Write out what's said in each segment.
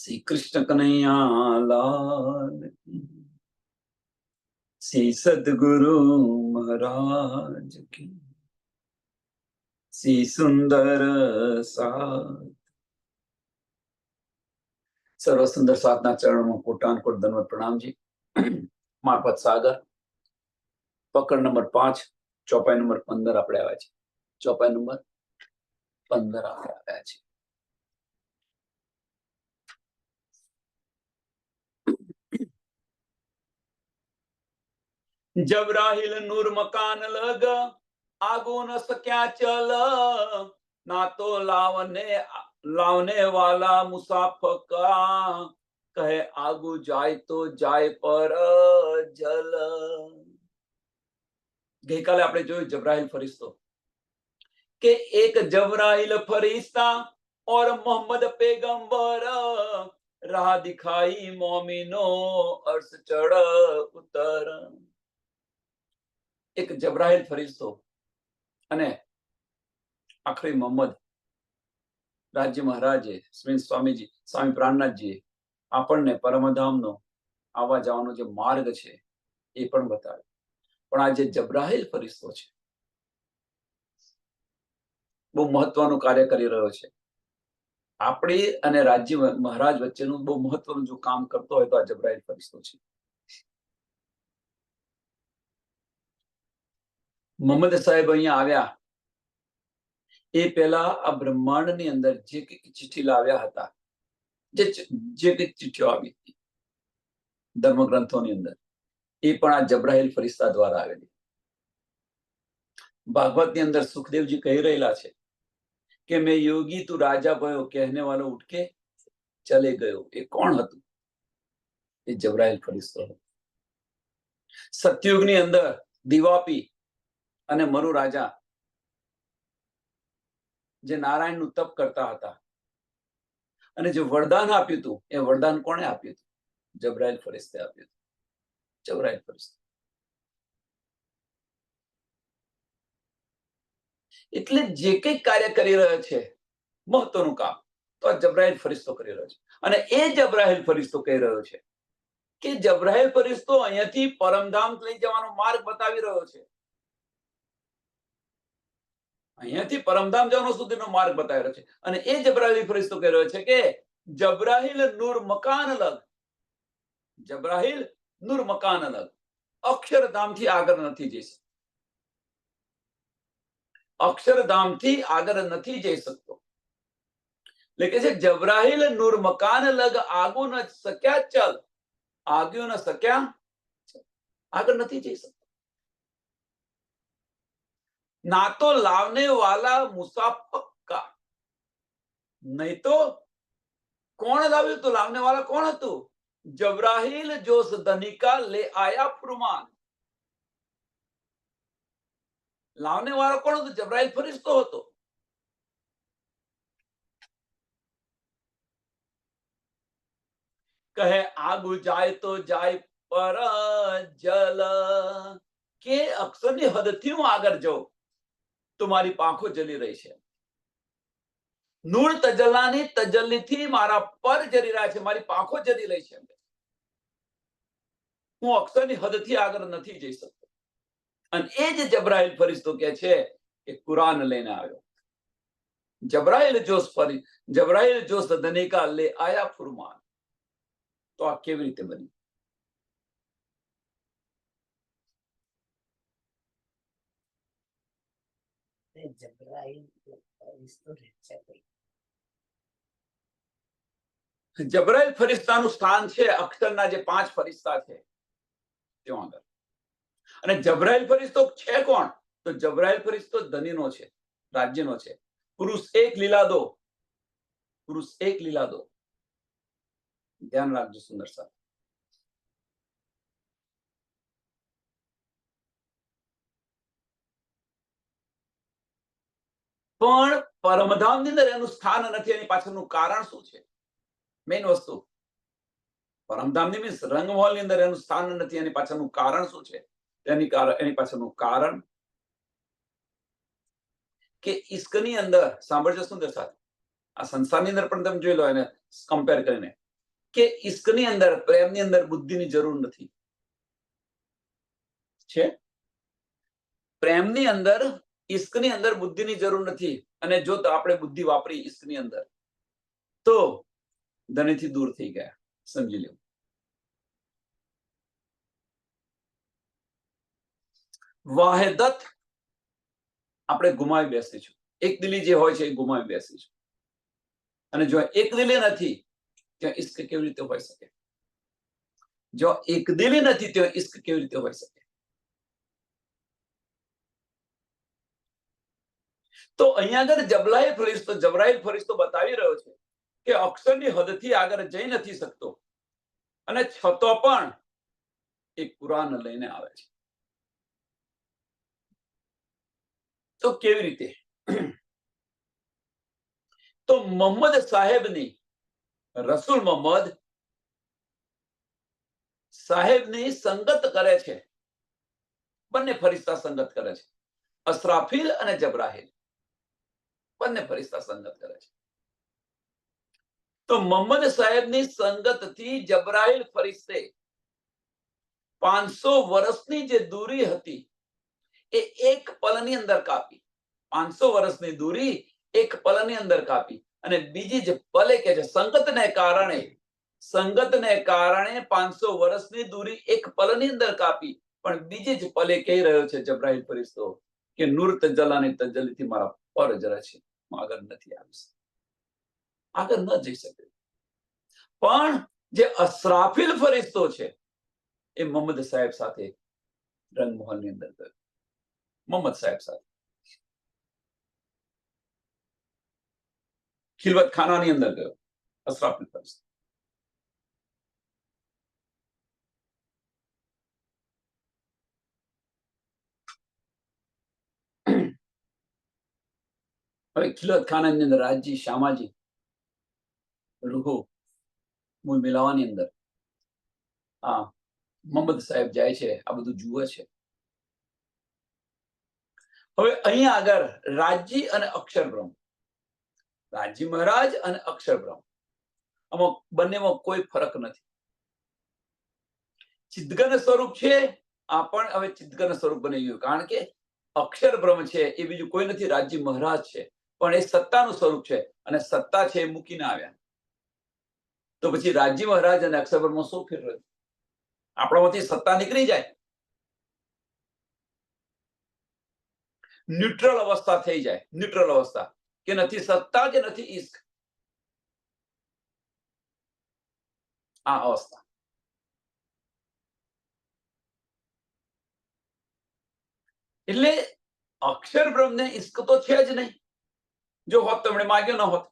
श्री कृष्ण कन्हैया लाल की, श्री सद्गुरु महाराज की, श्री सुंदर साथ। सर्व सुंदर साधना चरणों में कोटान कोट दंडवत प्रणाम जी। मार्फत सागर पकड़ नंबर 5 चौपाई नंबर 15 આપણે આવ્યા છે। ચોપાઈ નંબર 15 આપણે આવ્યા છે। जबराहिल नूर मकान लग आगो न सक्या चल, ना तो लावने वाला मुसाफर का कहे आगू जाए तो जाए पर जल। ગઈકાલે આપણે જોયું જબરાહિલ ફરિશ્તો કે એક જબરાહિલ ફરિશ્તા और मोहम्मद पैगंबर राह दिखाई मोमिनो अर्श चढ़ उतर। एक जबराहिल फरिश्तो અને આખરી મોહમ્મદ રાજ્ય મહારાજે શ્રી સ્વામીજી સ્વામી પ્રાણનાથજીએ આપણને પરમધામનો આવવા જવાનો જે માર્ગ છે એ પણ બતાવ્યો। પણ આ જે જબરાહિલ ફરિશ્તો છે બહુ મહત્વનું કાર્ય કરી રહ્યો છે। આપણી અને રાજ્ય મહારાજ વચ્ચેનું બહુ મહત્વનું જો કામ કરતો હોય તો આ જબરાહિલ ફરિશ્તો છે। મોહમ્મદ સાહેબ અહીંયા આવ્યા એ પહેલા આ બ્રહ્માંડની અંદર જે કંઈક ચિઠ્ઠી લાવ્યા હતા, જે કંઈક ચિઠ્ઠીઓ આવી હતી ધર્મગ્રંથોની અંદર, એ પણ આ જબરાહિલ ફરિશ્તા દ્વારા આવેલી। ભાગવતની અંદર સુખદેવજી કહી રહેલા છે કે મેં યોગી તું રાજા ભયો કહેને વાળો ઉઠકે ચલે ગયો। એ કોણ હતું? એ જબરાહિલ ફરિશ્તો હતો। સતયુગની અંદર દિવાપી અને મરુ રાજા જે નારાયણનું તપ કરતા હતા અને જે વરદાન આપ્યું હતું એ વરદાન કોણે આપ્યું હતું? જબરાહિલ ફરિશ્તે આપ્યું હતું। જબરાહિલ ફરિશ્તો એટલે જે કંઈ કાર્ય કરી રહ્યો છે મહત્વનું કામ તો આ જબરાહિલ ફરિશ્તો કરી રહ્યો છે। અને એ જબરાહિલ ફરિશ્તો કહી રહ્યો છે કે જબરાહિલ ફરિશ્તો અહીંયાથી પરમધામ લઈ જવાનો માર્ગ બતાવી રહ્યો છે। અહીંયાથી પરમધામ જવાનો સુધીનો માર્ગ બતાવી રહ્યો છે। અને એ જબરાહિલ ફરિશ્તો કહી રહ્યો છે કે જબરાહિલ નૂર મકાન લગ, જબરાહિલ નૂર મકાન લગ, અક્ષરધામથી આગળ નથી જઈ શકતો, અક્ષરધામથી આગળ નથી જઈ શકતો। એટલે કે છે જબરાહિલ નૂર મકાન લગ આગો ન શક્યા ચલ, આગો ન શક્યા આગળ નથી જઈ શકતો। ना तो लावने वाला मुसाफिर का, नहीं तो कौन लाव्યું? तो लावने वाला कौन હતું? जबराहिल जोश धनिका ले आया फुरमान। लावने वाला कौन હતો? जबराहिल फरिश्तो હતો। कहे आगू जाए तो जाए पर जल, के અક્ષરની હદથી હું આગળ જાઉં તો મારી પાંખો જલી રહી છે। નૂર તજલ્લાની તજલ્લીથી મારા પર જલી રહ્યા છે, મારી પાંખો જલી રહી છે। હું અક્ષરની હદથી આગળ નથી જઈ શકતો। અને એ જ જબરાહિલ ફરિશ્તો કહે છે કે કુરાન લઈને આવ્યો। જબરાહિલ જોશ ધનિકા લે આયા ફુરમાન। તો આ કેવી રીતે બન્યું? જબરાહિલ ફરિશ્તાનું સ્થાન છે અક્ષરના જે 5 ફરિશ્તા છે ત્યાં આગળ। અને જબરાહિલ ફરિશ્તો છે કોણ? તો જબરાહિલ ફરિશ્તો ધનીનો છે, રાજ્યનો છે। પુરુષ એક લીલા દો, પુરુષ એક લીલા દો। ધ્યાન રાખજો સુંદર સાહેબ। પણ પરમધામની અંદર એનું સ્થાન નથી। એની પાછળનું કારણ શું છે? મેઇન વસ્તુ પરમધામની મીન્સ રંગમહોલની અંદર એનું સ્થાન નથી। એની પાછળનું કારણ શું છે? એની પાછળનું કારણ કે ઈશ્કની અંદર સાંભળજો સુંદર સાહેબ, આ સંસારની અંદર પણ તમે જોઈ લો એને કમ્પેર કરીને, કે ઈશ્કની અંદર, પ્રેમની અંદર બુદ્ધિની જરૂર નથી. છે પ્રેમની અંદર, ઈશ્કની અંદર બુદ્ધિની જરૂર નથી. અને જો તો આપણે બુદ્ધિ વાપરી ઈશ્કની અંદર તો ધનીથી દૂર થઈ ગયા, સમજી લો. વાહેદત આપણે ગુમાવી બેસીશું. એક દિલી જે હોય છે એ ગુમાવી બેસીશું. અને જો એક દિલી નથી ત્યાં ઈશ્ક કેવી રીતે હોઈ શકે? જો એક દિલી નથી ત્યાં ઈશ્ક કેવી રીતે હોઈ શકે? તો અહીંયા આગળ જબરાઈલ ફરિશ્તો બતાવી રહ્યો છે કે અક્ષરની હદથી આગળ જઈ નથી શકતો, અને છતો પણ એક કુરાન લઈને આવે છે. તો કેવી રીતે? તો મોહમ્મદ સાહેબની, રસૂલ મોહમ્મદ સાહેબની સંગત કરે છે. બંને ફરિશ્તા સંગત કરે છે, અસરાફીલ અને જબરાહીલ બંને ફરિશ્તા સંગત કરે છે. તો મોહમ્મદ સાહેબની સંગતથી જબરાઈલ ફરિશ્તે 500 વર્ષની જે દૂરી હતી એ એક પલની અંદર કાપી. 500 વર્ષની દૂરી એક પલની અંદર કાપી. અને બીજી જ પલે કે છે સંગતને કારણે 500 વર્ષની દૂરી એક પલની અંદર કાપી. પણ બીજી જ પલે કહી રહ્યો છે જબરાઈલ ફરિશ્તો કે નૂર તજલ્લાની તજલ્લીથી મારા પર જરા છે, હું આગળ નથી આવી શકતો, આગળ ન જઈ શકે. પણ જે અસરાફીલ ફરિશ્તો છે એ મોહમ્મદ સાહેબ સાથે રંગમહલની અંદર ગયો. મોહમ્મદ સાહેબ સાથે ખિલવત ખાનાની અંદર ગયો અસરાફીલ ફરિશ્તો. હવે ખિલવત ખાનાની અંદર રાજજી, શામાજી, રૂહો મૂળ મિલાવાની અંદર મોહમ્મદ સાહેબ જાય છે, આ બધું જુએ છે. હવે અહીંયા આગળ રાજજી અને અક્ષર બ્રહ્મ, રાજજી મહારાજ અને અક્ષર બ્રહ્મ, આમાં બંનેમાં કોઈ ફરક નથી. ચિદગન સ્વરૂપ છે, આ પણ હવે ચિદગન સ્વરૂપ બની ગયું. કારણ કે અક્ષર બ્રહ્મ છે એ બીજું કોઈ નથી, રાજજી મહારાજ છે. પણ એ સત્તાનું સ્વરૂપ છે, અને સત્તા છે એ મૂકીને આવ્યા. તો પછી રાજજી મહારાજ અને અક્ષર બ્રહ્મ શું ફેર રહ્યું? આપણામાંથી સત્તા નીકળી જાય, ન્યુટ્રલ અવસ્થા થઈ જાય. ન્યુટ્રલ અવસ્થા કે નથી સત્તા કે નથી ઈશ્ક, આ અવસ્થા. એટલે અક્ષર બ્રહ્મને ઈશ્ક તો છે જ નહીં. જો હોત તો એમણે માગ્યો ન હોત.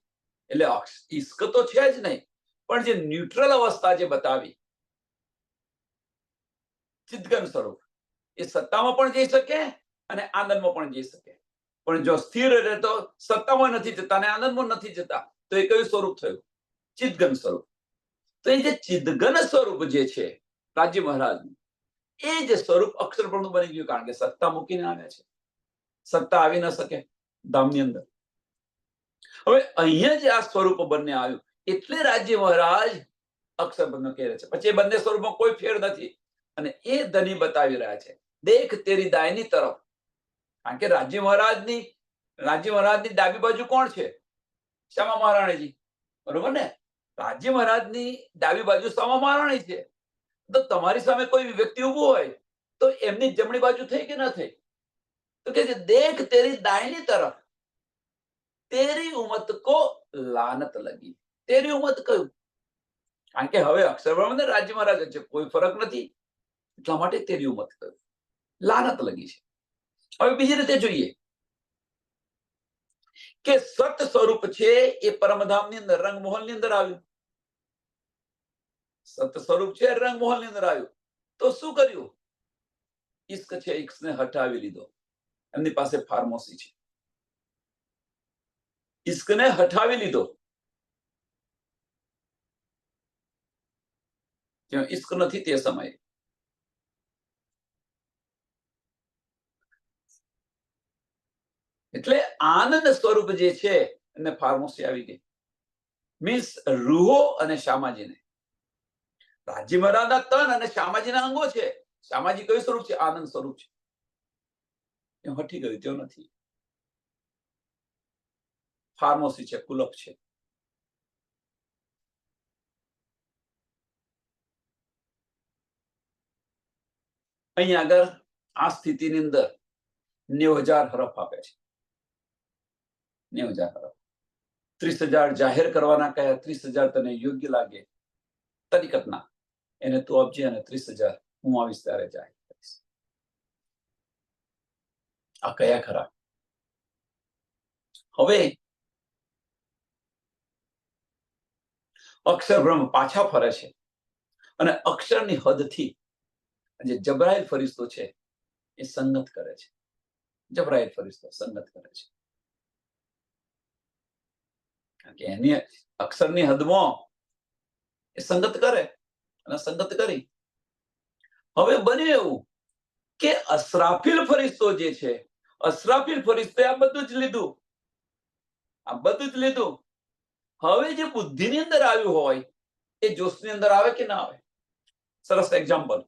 એટલે ઈશ્ક તો છે જ નહીં. પણ જે ન્યુટ્રલ અવસ્થા જે બતાવી, ચિદગન સ્વરૂપ, એ સત્તામાં પણ જઈ શકે અને આનંદમાં પણ જઈ શકે. પણ જો સ્થિર રહે તો સત્તામાં નથી જતા અને આનંદમાં નથી જતા, તો એ કયું સ્વરૂપ થયું? ચિદગન સ્વરૂપ. તો એ જે ચિદગન સ્વરૂપ જે છે રાજ્ય મહારાજનું, એ જે સ્વરૂપ અક્ષર બ્રહ્મનું બની ગયું. કારણ કે સત્તા મૂકીને આવ્યા છે, સત્તા આવી ન શકે ધામની અંદર. હવે અહીંયા જે આ સ્વરૂપ બંને આવ્યું એટલે રાજ્ય મહારાજ અક્ષર બ્રહ્મ કહે છે. પછી એ બંને સ્વરૂપમાં કોઈ ફેર નથી. અને એ ધની બતાવી રહ્યા છે, દેખ તેરી દાયની તરફ. કારણ કે રાજ્ય મહારાજની ડાબી બાજુ કોણ છે? શ્યામા મહારાણીજી, બરોબર ને? રાજ્ય મહારાજની ડાબી બાજુ શ્યામા મહારાણી છે. તો તમારી સામે કોઈ વ્યક્તિ ઉભું હોય તો એમની જમણી બાજુ થઈ કે ન થઈ? તો કે દેખ તેરી દાયની તરફ તેરી ઉમત કો લાનત લગી. તેરી ઉમત કયું? કારણ કે હવે અક્ષર બ્રહ્મ ને રાજ્ય મહારાજ છે, કોઈ ફરક નથી. એટલા માટે તેરી ઉમત કયું, લાનત લગી છે. હવે બીજી રીતે જોઈએ કે સત સ્વરૂપ છે એ પરમધામની અંદર, રંગમહોલની અંદર આવ્યું. સત સ્વરૂપ છે રંગમહોલની અંદર આવ્યું. તો શું કર્યું? ઈશ્ક છે, ઈશ્કને હટાવી લીધો. એમની પાસે ફાર્મસી છે, ઈશ્કને હટાવી લીધો. જ્યાં ઈશ્ક નથી તે સમયે એટલે આનંદ સ્વરૂપ જે છે એને ફાર્મસી આવી ગઈ. મીન્સ રૂહો અને શામાજીને રાજી મહારાજના તન અને શ્યામાજીના અંગો છે. શ્યામાજી કયું સ્વરૂપ છે? આનંદ સ્વરૂપ છે. એ હટી ગયું તેવું નથી. ફાર્મસી છે, કુલપ છે. અહીંયા આગળ આ સ્થિતિની અંદર 90,000 હરફ આપે છે. 90,000 હરફ. 30,000 જાહેર કરવાના કયા? 30,000 તને યોગ્ય લાગે તરીકતના એને તું આપજે, અને 30,000 હું આવીશ ત્યારે જાહેર કરીશ. આ કયા ખરા? હવે અક્ષર બ્રહ્મ પાછા ફરે છે અને અક્ષરની હદથી જે જબરાઈલ ફરિશ્તો છે એ સંગત કરે છે. જબરાઈલ ફરિશ્તો સંગત કરે છે, કારણ કે એની અક્ષરની હદમાં એ સંગત કરે અને સંગત કરી. હવે બને એવું કે અસરાફીલ ફરિશ્તો જે છે, અસરાફીલ ફરિશ્તે આ બધું જ લીધું, આ બધું જ લીધું. હવે જે બુદ્ધિની અંદર આવ્યું હોય એ જોશની અંદર આવે કે ના આવે? સરસ એક્ઝામ્પલ,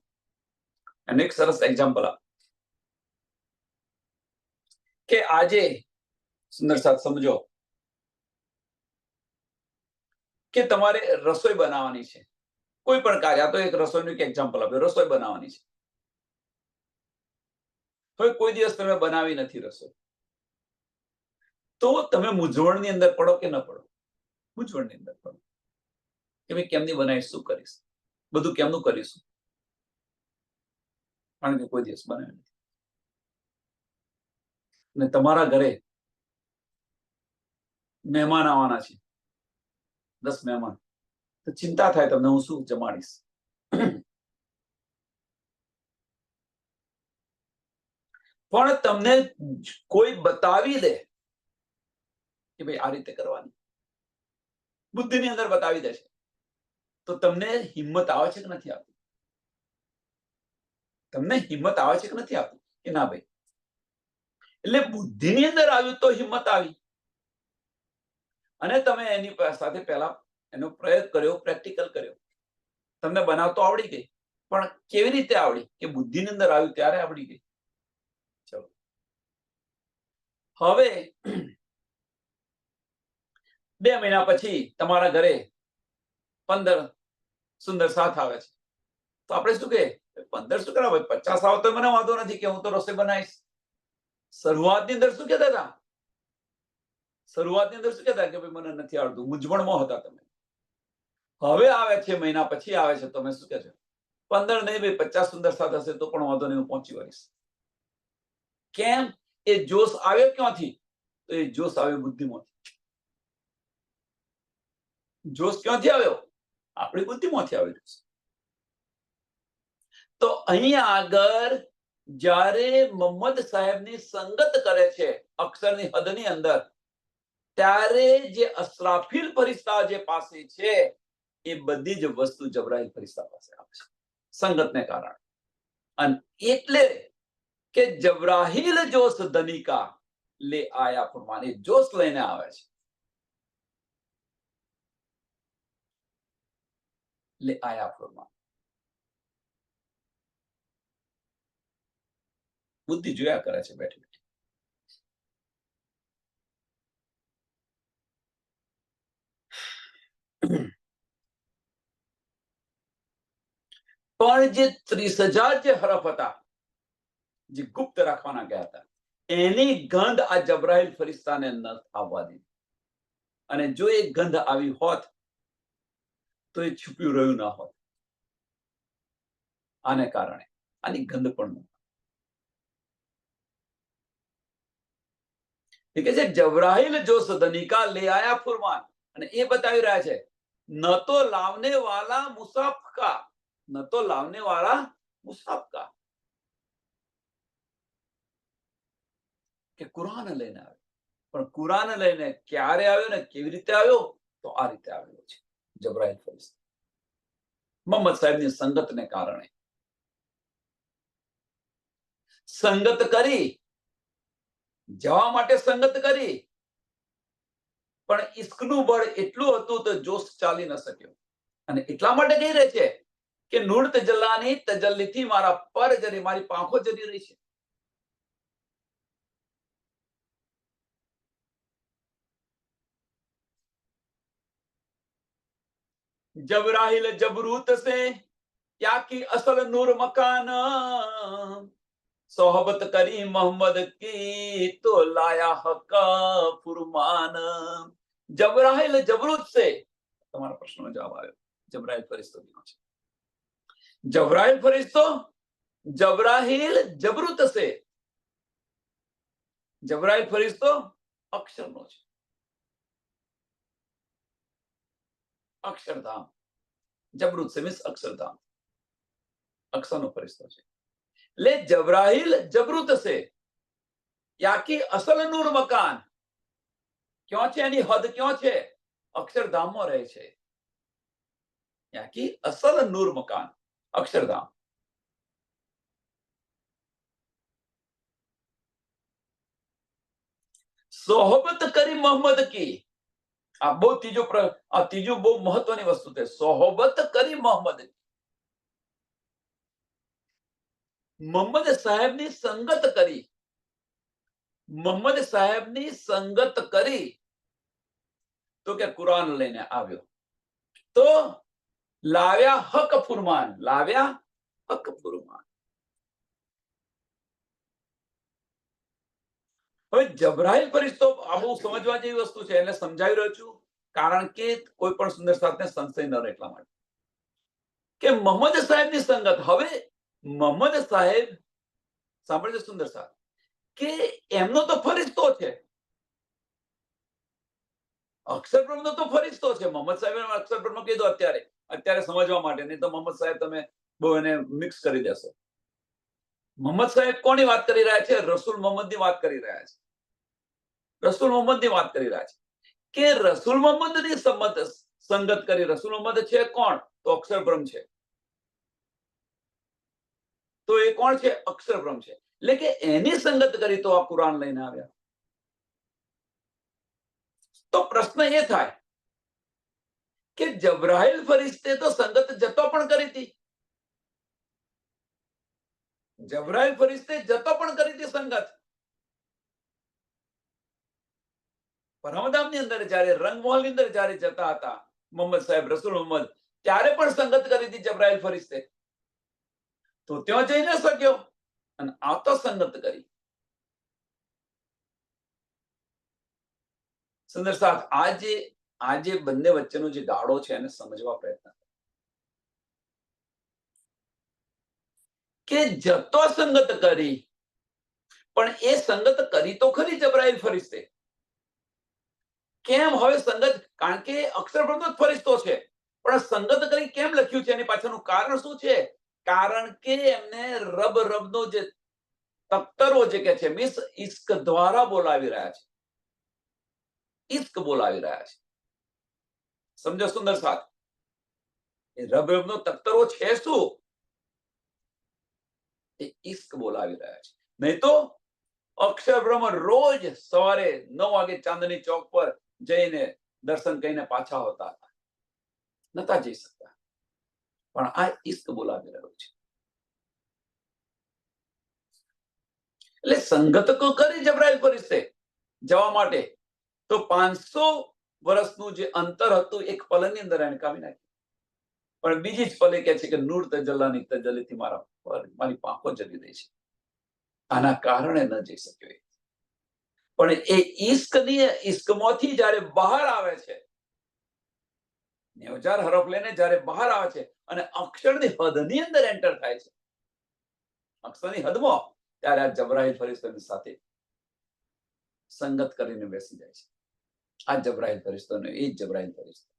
અને એક સરસ એક્ઝામ્પલ આપ કે આજે સુંદર સાથ સમજો કે તમારે રસોઈ બનાવવાની છે, કોઈ પણ કાર્ય. આ તો એક રસોઈનું એક એક્ઝામ્પલ આપ્યું. રસોઈ બનાવવાની છે. હવે કોઈ દિવસ તમે બનાવી નથી રસોઈ, તો તમે મૂંઝવણની અંદર પડો કે ન પડો? મૂંઝવણની અંદર પડો કે ભાઈ કેમની બનાવીશ, શું કરીશ, બધું કેમનું કરીશું, કારણ કે કોઈ દિવસ બનાવી નથી. અને તમારા ઘરે મહેમાન આવવાના છે, 10 મહેમાન, તો ચિંતા થાય તમને હું શું જમાડીશ. પણ તમને કોઈ બતાવી દે કે ભાઈ આ રીતે કરવાની, બુદ્ધિની અંદર બતાવી દે છે, તો તમને હિંમત આવે છે કે નથી આવતી? તમને હિંમત આવે છે કે નથી આવતી? કે ના ભાઈ? એટલે બુદ્ધિની અંદર આવ્યું તો હિંમત આવી, અને તમે એની સાથે પહેલા એનો પ્રયોગ કર્યો, પ્રેક્ટિકલ કર્યો, તમને બનાવતો આવડી ગઈ. પણ કેવી રીતે આવડી? કે બુદ્ધિની અંદર આવ્યું ત્યારે આવડી ગઈ. ચલો, હવે 2 મહિના પછી તમારા ઘરે 15 સુંદર સાથ આવે છે, તો આપણે શું કહે? 15 શું કરાવે, 50 આવે તો મને વાંધો નથી, કે હું તો રસોઈ બનાવીશ. શરૂઆતની અંદર શું કહેતા હતા? શરૂઆતની અંદર શું કહેતા કે ભાઈ મને નથી આવડતું, મૂંઝવણમાં હતા તમે. હવે આવે છે, મહિના પછી આવે છે, તમે શું કહે છો? 15 નહીં ભાઈ, 50 સુંદર સાથ હશે તો પણ વાંધો નહીં, હું પહોંચી વળીશ. કેમ? એ જોશ આવ્યો ક્યાંથી? તો એ જોશ આવ્યો બુદ્ધિમાંથી. જોશ ક્યાંથી આવ્યો? આપણી બુદ્ધિમાંથી આવ્યો જોશ. તો અહીંયા આગળ જ્યારે મોહમ્મદ સાહેબની સંગત કરે છે અક્ષરની હદની અંદર, ત્યારે જે અસરાફીલ ફરિશ્તા જે પાસે છે એ બધી જ વસ્તુ જબરાઈલ ફરિશ્તા પાસે આવે છે, સંગતને કારણે. અને એટલે કે જબરાહીલ જોશ ધનિકા લે આયા ફરમાન, એ જોશ લઈને આવે છે. લે આયા ફરમાન. બુદ્ધિ જોયા કરે છે બેઠી બેઠી. પણ જે 30,000 જે હરફ હતા, જે ગુપ્ત રાખવાના ગયા હતા, એની ગંધ આ જબરાઈલ ફરિશ્તાને ન આવવા દીધી. અને જો એ ગંધ આવી હોત તો એ છુપ્યું રહ્યું ના હોત. આને કારણે આની ગંધ પણ કે છે જબરાઈલ જોશ ધનિકા લે આયા ફુરમાન. અને એ બતાવી રહ્યા છે, ન તો લાવને વાલા મુસાફ કા, ન તો લાવને વાળા મુસાફ કા, કે કુરાન લઈને આવ્યો. પણ કુરાન લઈને ક્યારે આવ્યો ને કેવી રીતે આવ્યો? તો આ રીતે આવેલો છે જબરાઈલ ફરિશ્તા, મોહમ્મદ સાહેબની સંગતને કારણે. સંગત કરી, જવા માટે સંગત કરી, પણ ઇશ્કનું બળ એટલું હતું તો જોશ ચાલી ન શક્યો. અને એટલા માટે કહી રહે છે કે નૂર તજલ્લાની તજલ્લીથી મારા પર જરી મારી પાંખો જરી રહી છે. जबराहिल जबरूत से या की असल नूर मकान सोहबत करी मोहम्मद की तो लाया हक फुरमान. जबराहिल जबरूत से તમારા પ્રશ્નનો જવાબ આવ્યો. જબરાઈલ ફરિશ્તો ક્યાં છે? જબરાઈલ ફરિશ્તો જબરાહિલ જબરૂત से. જબરાઈલ ફરિશ્તો અક્ષરનો છે. अक्षरधाम. जबरूत से मीन्स अक्षरधाम, अक्षर नो फरिश्तो छे. ले जबराइल जबरूत से या की असल नूर मकान क्यों छे? एनी हद क्यों छे? अक्षरधाम में रहे छे. या की असल नूर मकान अक्षरधाम. सोहबत करी मोहम्मद की. આ બહુ ત્રીજો બહુ મહત્વની વસ્તુ છે. સોહબત કરી મોહમ્મદ. મોહમ્મદ સાહેબની સંગત કરી. મોહમ્મદ સાહેબની સંગત કરી તો કે કુરાન લઈને આવ્યો તો લાવ્યા હક ફુરમાન. લાવ્યા હક ફુરમાન. હવે જબરાઈલ ફરિશ્તો આ બહુ સમજવા જેવી વસ્તુ છે, એટલે સમજાવી રહ્યો છું કારણ કે કોઈ પણ સુંદર સાથને સંશય ન રહે એટલા માટે કે મોહમ્મદ સાહેબની સંગત. હવે મોહમ્મદ સાહેબ સાંભળજો સુંદર સાહેબ કે એમનો તો ફરિશ્તો છે, અક્ષર બ્રહ્મનો તો ફરિશ્તો છે. મોહમ્મદ સાહેબ અક્ષર બ્રહ્મ કીધું અત્યારે સમજવા માટે, નહીં તો મોહમ્મદ સાહેબ તમે બહુ એને મિક્સ કરી દેશો. મોહમ્મદ સાહેબ કોની વાત કરી રહ્યા છે? રસૂલ મોહમ્મદની વાત કરી રહ્યા છે. રસૂલ મોહમ્મદની વાત કરી રહ્યા છે કે રસૂલ મોહમ્મદની સંગત કરી. રસૂલ મોહમ્મદ છે કોણ? તો અક્ષર બ્રહ્મ છે. તો એ કોણ છે? અક્ષર બ્રહ્મ છે. એટલે કે એની સંગત કરી તો આ કુરાન લઈને આવ્યા. તો પ્રશ્ન એ થાય કે જબરાઈલ ફરિશ્તે તો સંગત જતો પણ કરી હતી. જબરાઈલ ફરિશ્તે જતો પણ કરી હતી સંગત. પરમધામની અંદર જ્યારે રંગમહોલની અંદર જ્યારે જતા હતા મોહમ્મદ સાહેબ રસૂલ મોહમ્મદ, ત્યારે પણ સંગત કરી હતી જબરાઈલ ફરિશ્તે. તો ત્યાં જઈ ન શક્યો અને આ તો સંગત કરી. સુંદર સાથ આજે બંને વચ્ચેનો જે ગાળો છે એને સમજવા પ્રયત્ન કે જતો સંગત કરી, પણ એ સંગત કરી તો ખરી જબરાઈલ ફરિશ્તે. કેમ? હવે સંગત, કારણ કે અક્ષર બ્રહ્મનો જ ફરિશ્તો છે, પણ સંગત કરી કેમ લખ્યું છે? એની પાછળનું કારણ શું છે? કારણ કે એમને રબનો જે તખ્તરો જે કે છે મીન્સ ઇશ્ક દ્વારા બોલાવી રહ્યા છે. ઇશ્ક બોલાવી રહ્યા છે. સમજો સુંદર સાથ? એ રબનો તખ્તરો છે શું? એ ઇશ્ક બોલાવી રહ્યા છે. નહીં તો અક્ષર બ્રહ્મ રોજ સવારે 9 વાગે ચાંદની ચોક પર જઈને દર્શન કરીને પાછા હોતા હતા. નતા જઈ શકતા, પણ આ ઇશ્ક બોલાવી રહ્યો છે. એટલે સંગત તો કરી જબરાઈલ ફરિશ્તે જવા માટે, તો 500 વર્ષનું જે અંતર હતું એક પલની અંદર એને કાપી નાખ્યું. પણ બીજી જ પલે કહે છે કે નૂર તજલ્લાની તજલ્લીથી મારી પાંખો જલી રહી છે. આના કારણે ન જઈ શક્યો. પણ એ ઇશ્કમાંથી જ્યારે બહાર આવે છે, 9000 હરફ લઈને જ્યારે બહાર આવે છે અને અક્ષરની હદની અંદર એન્ટર થાય છે, અક્ષરની હદમાં, ત્યારે આ જબરાઈલ ફરિશ્તાની સાથે સંગત કરીને બેસી જાય છે. આ જબરાઈલ ફરિશ્તાનો એ જબરાઈલ ફરિશ્તા.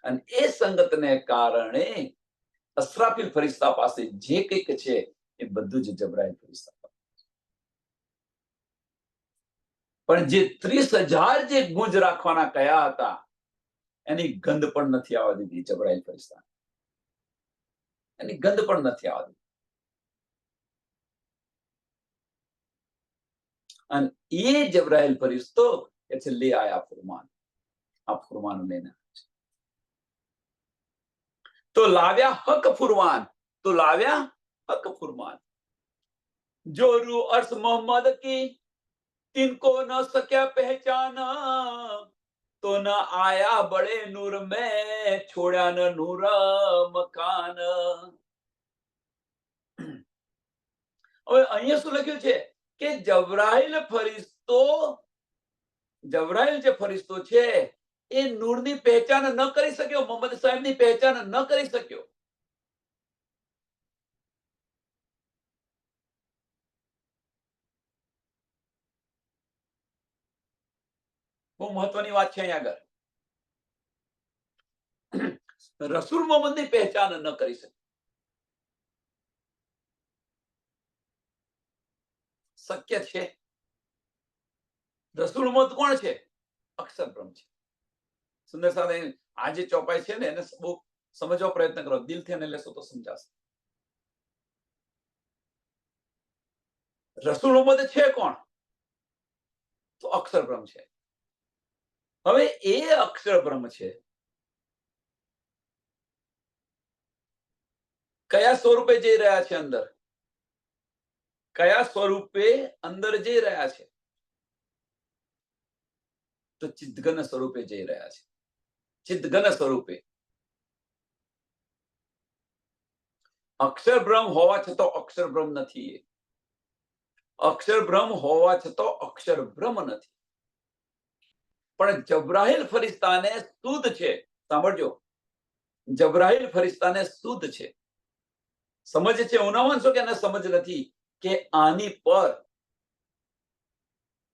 અને એ સંગતને કારણે અસરાફીલ ફરિશ્તા પાસે જે કંઈક છે એ બધું જ જબરાઈલ ફરિશ્તા. પણ જે 30,000 જે ગુંજ રાખવાના કયા હતા એની ગંધ પણ નથી આવવા દીધી જબરાઈલ ફરિશ્તા. એની ગંધ પણ નથી આવવા દીધી. અને એ જબરાઈલ ફરિશ્તો એ છે લે આયા ફુરમાન. આ ફુરમાન લઈને तो लाव्या हक फुरवान, तो लाव्या हक फुरवान। जो रू अर्श मोहम्मद की, तिनको न सक्या पहचाना, तो न आया बड़े नूर में, छोड़ा न नूर मकान। હવે અહીંયા શું લખ્યું છે કે જબરાઈલ જે ફરિશ્તો છે એ નૂરની પહેચાન ન કરી શક્યો, મોહમ્મદ સાહેબની પહેચાન ન કરી શક્યો. બહુ મહત્વની વાત છે અહીંયા આગળ. રસૂલ મોહમ્મદની પહેચાન ન કરી શકે. શક્ય છે? રસૂલ મોહમ્મદ કોણ છે? અક્ષર બ્રહ્મ છે. સુંદર સાથે આ જે ચોપાઈ છે ને એને બહુ સમજવા પ્રયત્ન કરો, દિલથી એને લેશો તો સમજાશે. રસૂલ મોહમ્મદ છે કોણ? તો અક્ષર બ્રહ્મ છે. હવે એ અક્ષર બ્રહ્મ છે કયા સ્વરૂપે જઈ રહ્યા છે અંદર? કયા સ્વરૂપે અંદર જઈ રહ્યા છે? તો ચિદઘન સ્વરૂપે જઈ રહ્યા છે. ચિદઘન સ્વરૂપે. અક્ષર બ્રહ્મ હોવા છતાં અક્ષર બ્રહ્મ નથી. અક્ષર બ્રહ્મ હોવા છતાં અક્ષર બ્રહ્મ નથી. પણ જબ્રાઈલ ફરિશ્તાને શુદ્ધ છે. સાંભળજો, જબ્રાઈલ ફરિશ્તાને શુદ્ધ છે. સમજ છે, હું ના માનશો કે એને સમજ નથી કે આની પર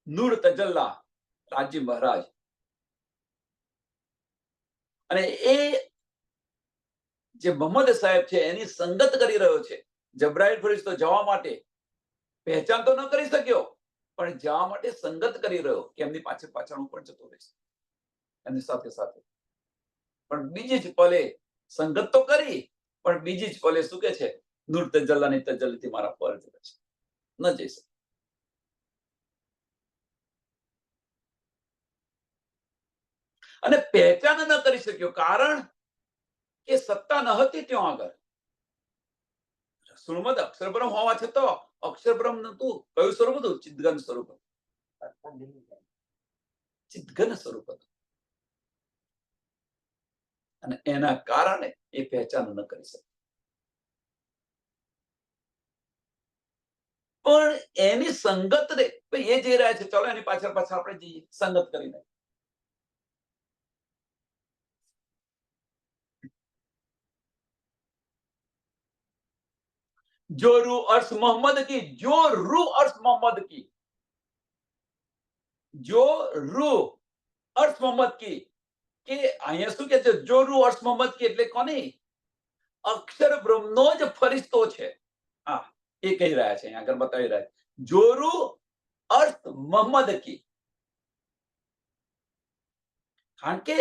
નૂર તજલ્લા રાજી મહારાજ અને એ જે મોહમ્મદ સાહેબ છે એની સંગત કરી રહ્યો છે. જબ્રાઈલ ફરિશ્તો જવા માટે પહેચાન તો ન કરી શક્યો, પણ જવા માટે સંગત કરી રહ્યો કે એમની પાછળ પાછળ હું પણ જતો રહીશ એમની સાથે સાથે. પણ બીજી જ પલે સંગત તો કરી, પણ બીજી જ પલે શું કે છે? નૂર તજલ્લાની તજલ્લીથી મારા પર જશે, ન જઈ શકે. અને પહેચાન ન કરી શક્યો કારણ કે સત્તા ન હતી ત્યાં આગળ. રસૂલ મોહમ્મદ અક્ષર બ્રહ્મ હોવા છતાં અક્ષર બ્રહ્મ નતું. કયું સ્વરૂપ હતું? ચિદઘન સ્વરૂપ હતું. ચિદઘન સ્વરૂપ હતું અને એના કારણે એ પહેચાન ન કરી શકે. પણ એની સંગત રે એ જઈ રહ્યા છે, ચલો એની પાછળ પાછળ આપણે જઈએ સંગત કરીને. जो रू अर्श मोहम्मद की, जो रू अर्श मोहम्मद की, जो रू अर्श मोहम्मद की, કે અહીંયા શું કે છે? જો રૂ અર્શ મોહમ્મદ की એટલે કોની? અક્ષર બ્રહ્મનો જ ફરિશ્તો છે. હા, એ કહી રહ્યા છે, અહીંયા આગળ બતાવી રહ્યા છે. જો રૂ અર્શ મોહમ્મદ की, કારણ કે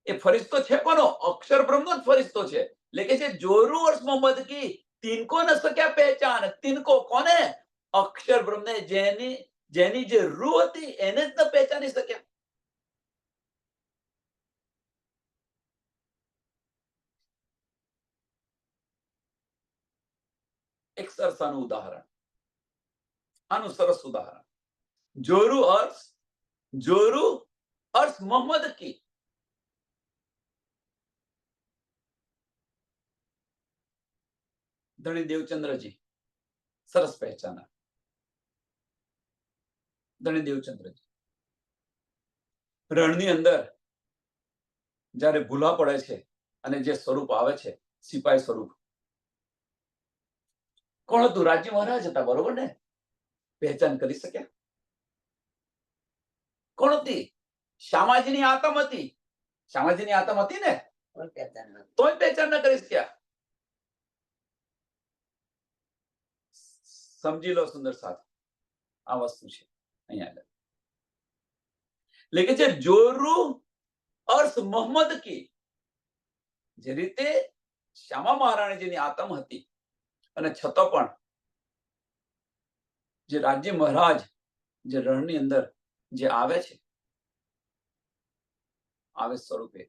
એ ફરિશ્તો છે કોનો? અક્ષર બ્રહ્મનો જ ફરિશ્તો છે. લેખે છે જોરુ અર્શ મોહમ્મદ की, तिनको न सक्या पहचान. तिनको કોને? અક્ષર બ્રહ્મને, જેની જે રૂહ હતી એને જ ન પહેચાની શક્યા. એક સરસ આનું ઉદાહરણ, આનું સરસ ઉદાહરણ. જોરુ અર્શ મોહમ્મદ की, ધણી દેવચંદ્રજી સરસ પહેચાના. ધણી દેવચંદ્રજી રણની અંદર જ્યારે ભૂલા પડે છે અને જે સ્વરૂપ આવે છે સિપાઈ સ્વરૂપ, કોણ હતું? રાજી મહારાજ હતા, બરોબર ને? પહેચાન કરી શક્યા? કોણ હતી? શ્યામાજીની આતમ હતી. શ્યામાજીની આતમ હતી ને, તોય પહેચાન ન કરી શક્યા. સમજી લો સુંદર સાથ, આ વસ્તુ છે અહીંયા આગળ. લેખે છે જોરુ અર્શ મોહમ્મદ की, જે રીતે શ્યામા મહારાણીજીની આતમ હતી અને છતાં પણ જે રાજ્ય મહારાજ જે રણની અંદર જે આવે છે, આવે સ્વરૂપે,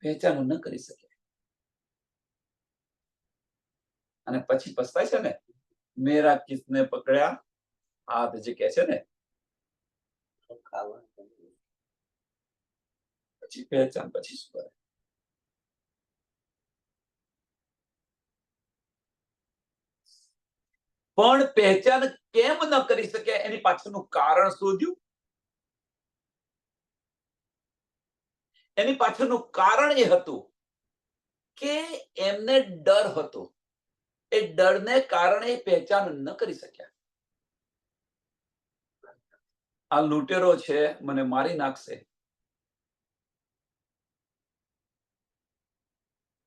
પહેચાન ન કરી શકે અને પછી પસ્તાય છે ને, મેરા કિસને પકડ્યા હાથ, જે કહે છે ને, પછી પહેચાન પછી શું કરે? પણ પહેચાન કેમ ન કરી શકે એની પાછળનું કારણ શોધ્યું. એની પાછળનું કારણ એ હતું કે એમને ડર હતો. એ ડરને કારણે પહેચાન ન કરી શક્યા. આ લૂંટેરો છે, મને મારી નાખશે.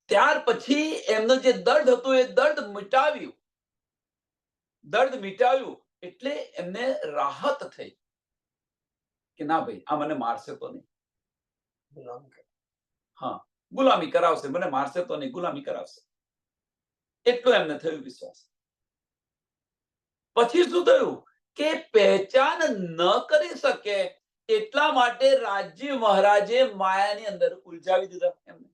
ત્યાર પછી એમનું જે દર્દ હતું એ દર્દ મિટાવ્યું. દર્દ મિટાવ્યું એટલે એમને રાહત થઈ કે ના ભાઈ, આ મને મારશે તો નહીં. હા, ગુલામી કરાવશે, મને મારશે તો નહીં, ગુલામી કરાવશે. એટલું એમને થયું વિશ્વાસ. પછી શું થયું કે પહેચાન ન કરી શકે એટલા માટે રાજ્ય મહારાજે માયાની અંદર ઉલઝાવી દીધા એમને.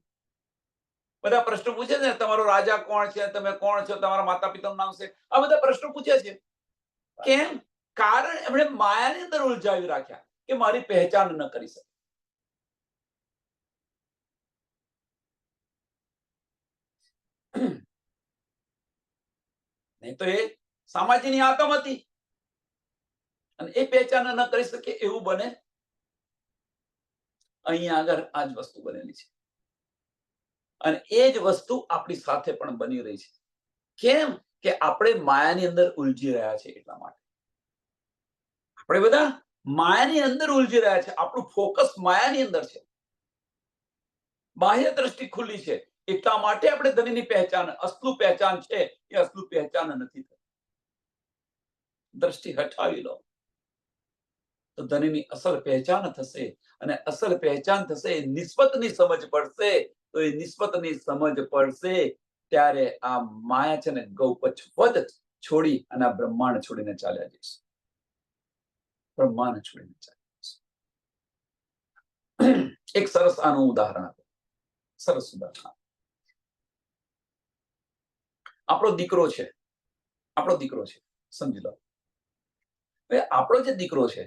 બધા પ્રશ્નો પૂછે છે, તમારો રાજા કોણ છે, તમે કોણ છો, તમારા માતા પિતાનું નામ છે, આ બધા પ્રશ્નો પૂછે છે. કેમ? કારણ એમણે માયાની અંદર ઉલઝાવી રાખ્યા કે મારી પહેચાન ન કરી શકે. નહીં તો એ સામાજિકની આતમ હતી અને એ પહેચાન ન કરી શકે એવું બને. અહીંયા આગળ આ જ વસ્તુ બનેલી છે અને એ જ વસ્તુ આપણી સાથે પણ બની રહી છે. કેમ? કે આપણે માયાની અંદર ઉલઝી રહ્યા છે. એટલા માટે આપણે બધા માયાની અંદર ઉલઝી રહ્યા છે. આપણું ફોકસ માયાની અંદર છે. બાહ્ય દ્રષ્ટિ ખુલ્લી છે એટલા માટે આપણે ધનીની પહેચાન, અસલું પહેચાન છે એ અસલું પહેચાન નથી. દ્રષ્ટિ હટાવી લો તો ધનીની અસલ પહેચાન થશે અને અસલ પહેચાન થશે. નિસ્બતની સમજ પડશે તો એ નિસ્બતની સમજ પડશે ત્યારે આ માયા છે ને ગૌપચ વધ છોડી અને આ બ્રહ્માંડ છોડીને ચાલ્યા જઈશું. બ્રહ્માંડ છોડીને ચાલ્યા જઈશું. એક સરસ આનું ઉદાહરણ આપો. સરસ ઉદાહરણ. આપણો દીકરો છે, આપણો દીકરો છે, સમજી લો. આપણો જે દીકરો છે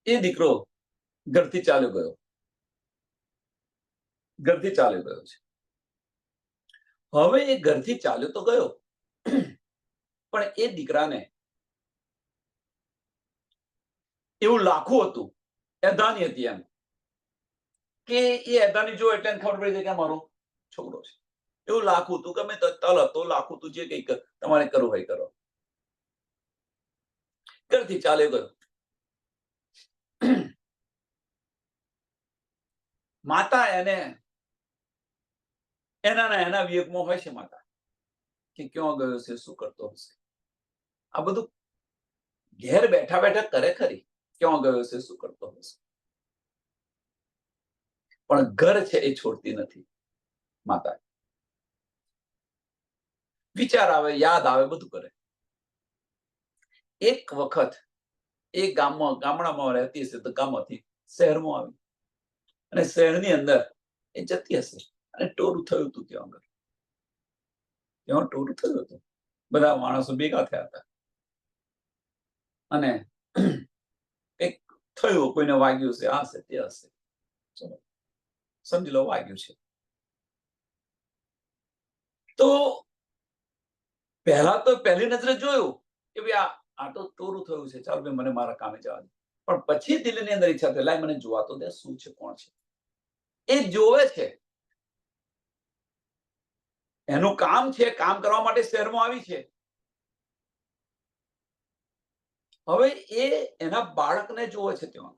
એ દીકરો ઘરથી ચાલ્યો ગયો, ઘરથી ચાલ્યો ગયો છે. હવે એ ઘરથી ચાલ્યો તો ગયો, પણ એ દીકરાને એવું લાખું હતું, એધાની હતી એમ કે એ એધાની જો એટલે ખબર પડી જાય કે મારો છોકરો છે. એવું લાખું હતું કે મેં તલ હતો, લાખું તું જે કઈ તમારે કરવું હોય કરો. ઘરથી ચાલ્યો ગયો. માતા એને એના વિયોગમાં હોય છે. માતા કે ક્યાં ગયો છે, શું કરતો હશે. આ બધું ઘેર બેઠા બેઠા કરે ખરી, ક્યાં ગયો છે, શું કરતો હશે. પણ ઘર છે એ છોડતી નથી માતા. વિચાર આવે, યાદ આવે, બધું કરે. એક વખત એ ગામડામાં રહેતી હશે તો ગામમાંથી શહેરમાં આવી અને શહેરની અંદર એ જતી હશે અને ટોરું થયું હતું. ત્યાં ટોરું થયું હતું. બધા માણસો ભેગા થયા હતા અને એક થયું, કોઈને વાગ્યું છે, આ હશે તે હશે, ચલો સમજી લો વાગ્યું છે. તો પહેલી નજરે જોયું કે ભાઈ આ તો ટોરું થયું છે, ચાલો ભાઈ મને મારા કામે જવા દે. પણ પછી દિલની અંદર ઈચ્છા થઈ, લાય મને જોવા તો દે, શું છે, કોણ છે. એ જોવે છે, એનું કામ છે, કામ કરવા માટે શહેરમાં આવી છે. હવે એ એના બાળકને જોવે છે ત્યાં,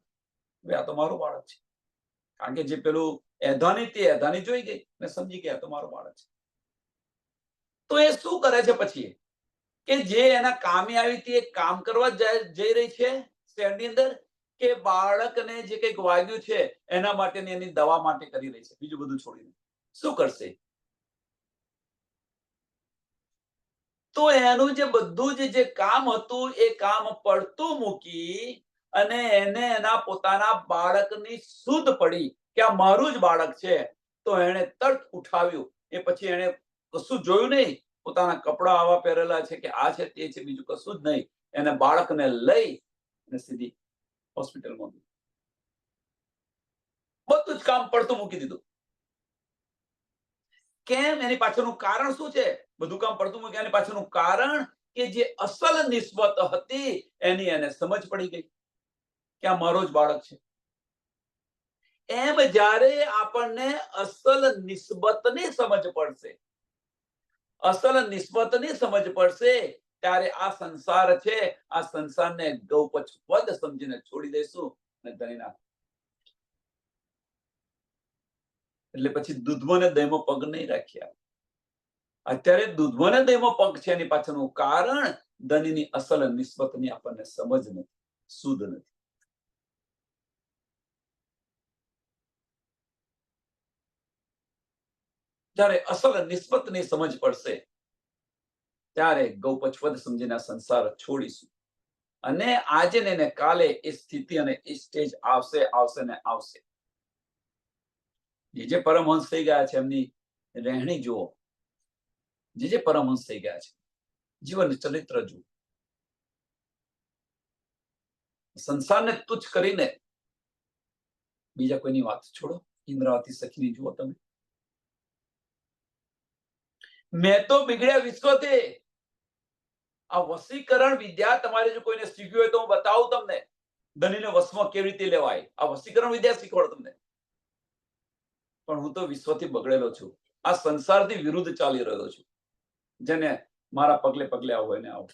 આ તો મારું બાળક છે. કારણ કે જે પેલું એધાની જોઈ ગઈ ને સમજી ગયા તો મારું બાળક છે. તો એ શું કરે છે પછી કે જે એના કામે આવી હતી એ કામ કરવા જઈ રહી છે શહેરની અંદર, કે બાળકને જે કંઈક વાગ્યું છે એના માટેની એની દવા માટે કરી રહી છે, બીજું બધું છોડીને. શું કરશે? તો એનું જે બધું જે કામ હતું એ કામ પડતું મૂકી અને એને એના પોતાના બાળકની સુધ પડી કે આ મારું જ બાળક છે, તો એને તરત ઉઠાવ્યું. એ પછી એને કશું જોયું નહીં, પોતાના કપડા આવા પહેરેલા છે કે આ છે તે છે, બીજું કશું જ નહીં. એને બાળકને લઈ અને સીધી હોસ્પિટલમાં બધું જ કામ પડતું મૂકી દીધું. કેમ? એની પાછળનું કારણ શું છે? બધું કામ પડતું મૂક્યા એની પાછળનું કારણ કે જે અસલ નિસ્બત હતી એની એને સમજ પડી ગઈ કે આ મારો જ બાળક છે. એમ જ્યારે આપણને અસલ નિસ્બતની સમજ પડશે, અસલ નિસ્બતની સમજ પડશે, ત્યારે આ સંસાર છે, આ સંસારને ગૌપચપદ સમજીને છોડી દઈશું અને ધણીના. એટલે પછી દૂધમાં ને દહીંમાં પગ નહીં રાખ્યા. અત્યારે દૂધમાં ને દહીંમાં પગ છે, એની પાછળનું કારણ ધણીની અસલ નિસ્બતની આપણને સમજ નથી, શુદ્ધ નથી. જ્યારે અસલ નિસ્બતની સમજ પડશે ત્યારે ગૌપચવદ સમજીને સંસાર છોડીશું. અને આજે ને કાલે એ સ્થિતિ અને એ સ્ટેજ આવશે ને આવશે. જે પરમહંસ થઈ ગયા છે એમની રહેણી જુઓ, જે પરમહંસ થઈ ગયા છે, જીવન ચરિત્ર જુઓ. સંસારને તુચ્છ કરીને બીજા કોઈની વાત છોડો. ઇન્દ્રાવતી સખીની જુઓ તમે. મેં તો બિગડ્યા વિશ્વથી. આ વસીકરણ વિદ્યા તમારે જો કોઈને શીખ્યું હોય તો હું બતાવું તમને. ધણીને વશમાં કેવી રીતે લેવાય, આ વસીકરણ વિદ્યા શીખવાડો તમને. પણ હું તો વિશ્વથી બગડેલો છું, આ સંસારથી વિરુદ્ધ ચાલી રહ્યો છું. જેને મારા પગલે પગલે આવો એને આવો.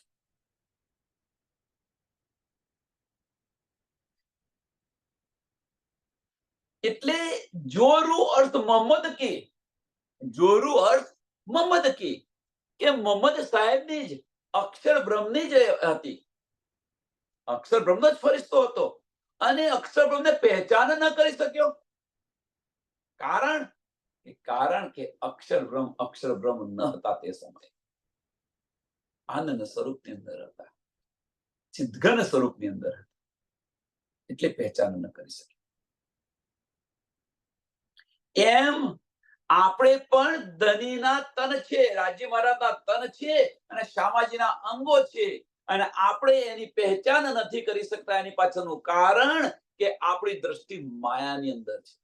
એટલે જોરું અર્થ મોહમ્મદ કી, જોરું અર્થ મોહમ્મદ કી, કે મોહમ્મદ સાહેબની જ અક્ષર બ્રહ્મની જ હતી. અક્ષર બ્રહ્મ જ ફરિશ્તો હતો અને અક્ષર બ્રહ્મને પહેચાન ન કરી શક્યો. કારણ કે અક્ષર બ્રહ્મ ન હતા તે સમયે. આનંદ સ્વરૂપની અંદર હતા, ચિદઘન સ્વરૂપની અંદર હતા, એટલે પહેચાન ન કરી શકી. એમ આપણે પણ ધનીના તન છે, રાજ્ય મહારાજના તન છે અને શામાજીના અંગો છે, અને આપણે એની પહેચાન નથી કરી શકતા. એની પાછળનું કારણ કે આપણી દ્રષ્ટિ માયાની અંદર છે.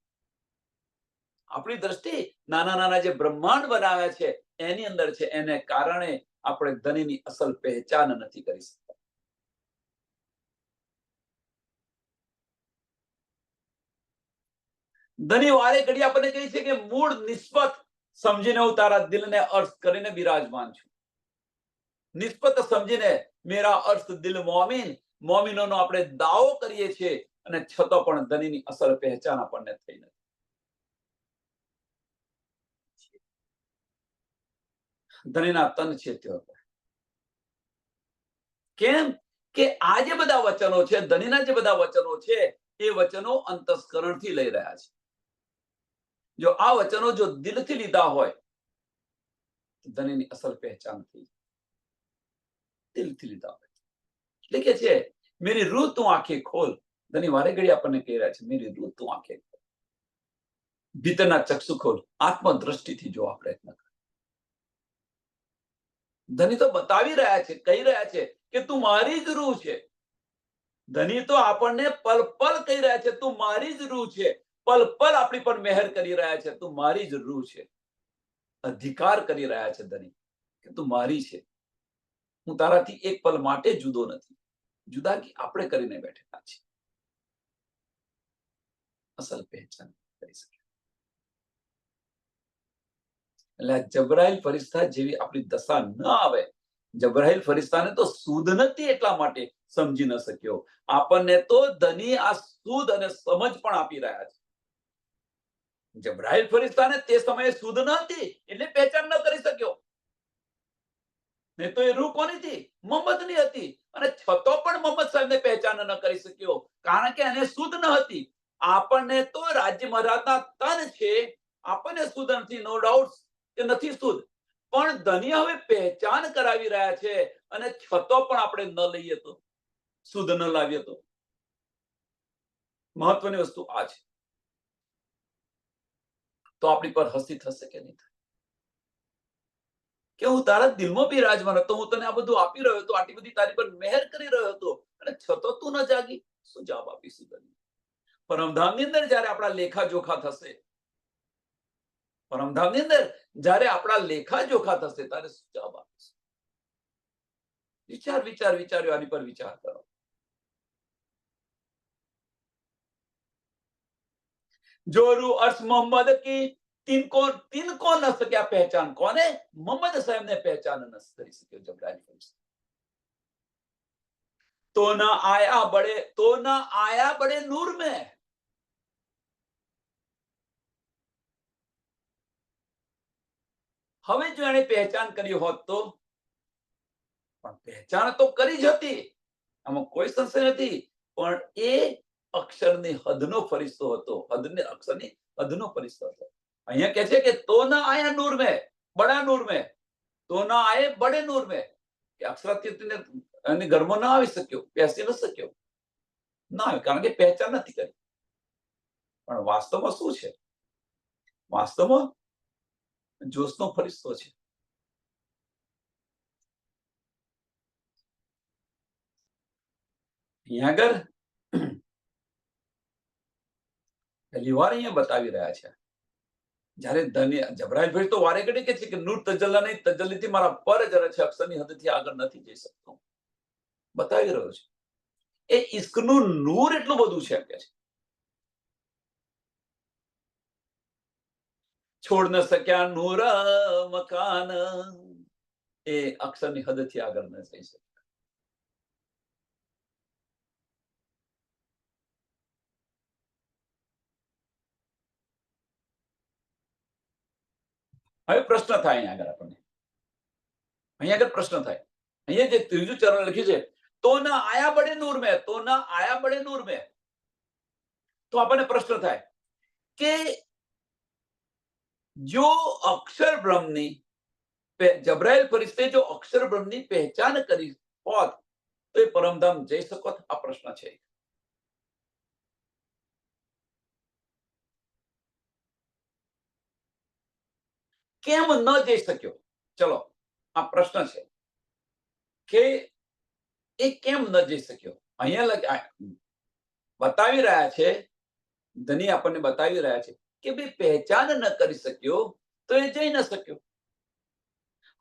આપણી દ્રષ્ટિ નાના નાના જે બ્રહ્માંડ બનાવ્યા છે એની અંદર છે. એને કારણે આપણે ધનીની અસલ પહેચાન નથી કરી શકતા. ધની વારે ઘડી આપણને કહે છે કે મૂળ નિસ્બત સમજીને હું તારા દિલને અર્થ કરીને બિરાજમાન છું. નિસ્બત સમજીને મેરા અર્થ દિલ મોમિન, મોમિનોનો આપણે દાવો કરીએ છીએ અને છતાં પણ ધનીની અસલ પહેચાન આપણને થઈ નથી. ધનીના તન છે તેઓ. કેમ કે આ જે બધા વચનો છે, ધનીના જે બધા વચનો છે, એ વચનો અંતસ્કરણથી લઈ રહ્યા છે. જો આ વચનો જો દિલથી લીધા હોય તો ધનીની અસલ પહેચાન થઈ. દિલથી લીધા હોય એટલે કે છે મેરી રૂહ તું આંખે ખોલ. ધની વારે ઘડી આપણને કહી રહ્યા છે મેરી રૂહ તું આંખે ખોલ. ભીતરના ચક્ષુ ખોલ, આત્મદ્રષ્ટિથી જોવા પ્રયત્ન કર. ધની તો બતાવી રહ્યા છે, કહી રહ્યા છે કે તું મારી જ રૂહ છે. ધની તો આપણને પલ પલ કહી રહ્યા છે તું મારી જ રૂહ છે. પલ પલ આપણી પર મહેર કરી રહ્યા છે, તું મારી જ રૂહ છે. અધિકાર કરી રહ્યા છે ધની કે તું મારી છે. હું તારાથી એક પલ માટે જુદો નથી. જુદાગી આપણે કરીને બેઠેલા છે. અસલ પહેચાન કરી શકે. એટલે જબરાઈલ ફરિશ્તા જેવી આપણી દશા ન આવે. જબરાઈલ ફરિશ્તાને તો સૂદ નથી એટલા માટે સમજી ન શક્યો. આપણને તો ધની આ સૂદ અને સમજ પણ આપી રહ્યા છે. જબરાઈલ ફરિશ્તાને તે સમયે સૂદ ન હતી એટલે પહેચાન ન કરી શક્યો. નહીં તો એ રૂહ કોની હતી? મોહમ્મદની હતી. અને છતાં પણ મોહમ્મદ સાહેબને પહેચાન ન કરી શક્યો કારણ કે એને સૂદ ન હતી. આપણને તો રાજ્ય મહારાજના તન છે, આપણને સૂદ નથી, નો ડાઉટ કે નથી સૂદ. પણ ધની હવે પહેચાન કરાવી રહ્યા છે અને છતાં પણ આપણે ન લઈએ તો, સૂદ ન લાવીએ તો. મહત્વની વસ્તુ આ છે. તો આપણી પર હસી થશે કે નહીં થાય? કે હું તારા દિલમાં બિરાજમાન હતો, હું તને આ બધું આપી રહ્યો હતો, આટલી બધી તારી પર મહેર કરી રહ્યો હતો, અને છતાં તું ન જાગી. શું જવાબ આપીશું તને? પરમધામની અંદર જયારે આપણા લેખા જોખા થશે, પરમધામની અંદર જયારે આપણા લેખા જોખા થશે, ત્યારે શું જવાબ આપીશું? વિચાર્યો આની પર વિચાર કરો. जोरू अर्श मोहम्मद की तिनको न सकिया पहचान. कौन है? मोहम्मद साहब ने पहचान न કરી શક્યો જબરાઈલ ફરિશ્તા. तो न आया बड़े नूर में. હવે જો એને પહેચાન કરી હોત તો, પણ પહેચાન તો કરી જ હતી, આમાં કોઈ સંશય નથી, પણ એ અક્ષરની હદનો ફરિશ્તો હતો, અક્ષરની હદનો ફરિશ્તો હતો. અહીંયા કહે છે કે તો ના આયા નૂર મેં, બડા નૂર મેં, તો ના આયે બડે નૂર મેં, કે અક્ષરાતીતને એની ઘરમાં ન આવી શક્યો, બેસી ન શક્યો, ના આવે, કારણ કે પહેચાન નથી કરી. પણ વાસ્તવમાં શું છે? વાસ્તવમાં જોશનો ફરિશ્તો છે. અહીંયા આગળ પહેલી વાર અહીંયા બતાવી રહ્યા છે, જયારે જબરાઈલ ફરિશ્તો વારે ઘડી કે છે કે નૂર તજલ્લાની તજલ્લીથી મારા પર જ રહે છે, અક્ષરની હદથી આગળ નથી જઈ શકતો. બતાવી રહ્યો છે એ ઇશ્કનું નૂર એટલું બધું છે કે છે. છોડ ન શક્યા નૂર મકાન, એ અક્ષરની હદથી આગળ ન જઈ શકે. હવે પ્રશ્ન થાય અહીંયા આગળ આપણને, અહીંયા આગળ પ્રશ્ન થાય. અહીંયા જે ત્રીજું ચરણ લખ્યું છે, તો ના આયા બડે નૂર મેં, તો ના આયા બડે નૂર મેં, તો આપણને પ્રશ્ન થાય કે જો અક્ષર બ્રહ્મની જબરાઈલ ફરિશ્તે જો અક્ષર બ્રહ્મની પહેચાન કરી હોત તો એ પરમધામ જઈ શકોત? આ પ્રશ્ન છે. કેમ ન જઈ શક્યો? ચલો, આ પ્રશ્ન છે કે એ કેમ ન જઈ શક્યો. અહીંયા બતાવી રહ્યા છે, ધની આપણને બતાવી રહ્યા છે કે ભાઈ પહેચાન ન કરી શક્યો તો એ જઈ ન શક્યો.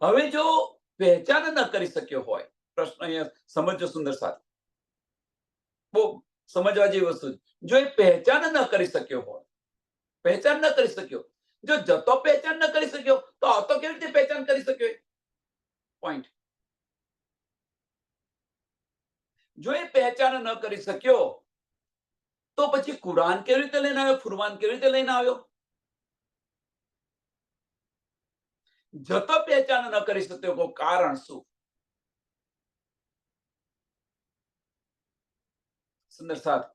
હવે જો પહેચાન ન કરી શક્યો હોય, પ્રશ્ન અહીંયા સમજો સુંદર સાથ, બહુ સમજવા જેવી વસ્તુ છે. જો એ પહેચાન ન કરી શક્યો હોય, પહેચાન ન કરી શક્યો, જો જતો પહેચાન ન કરી શક્યો તો આવતો કેવી રીતે પહેચાન કરી શક્યો? પોઈન્ટ. જો એ પહેચાન ન કરી શક્યો તો પછી કુરાન કેવી રીતે લઈને આવ્યો? ફુરમાન કેવી રીતે લઈને આવ્યો? જતો પહેચાન ન કરી શક્યો, કારણ શું? સુંદર સાથ,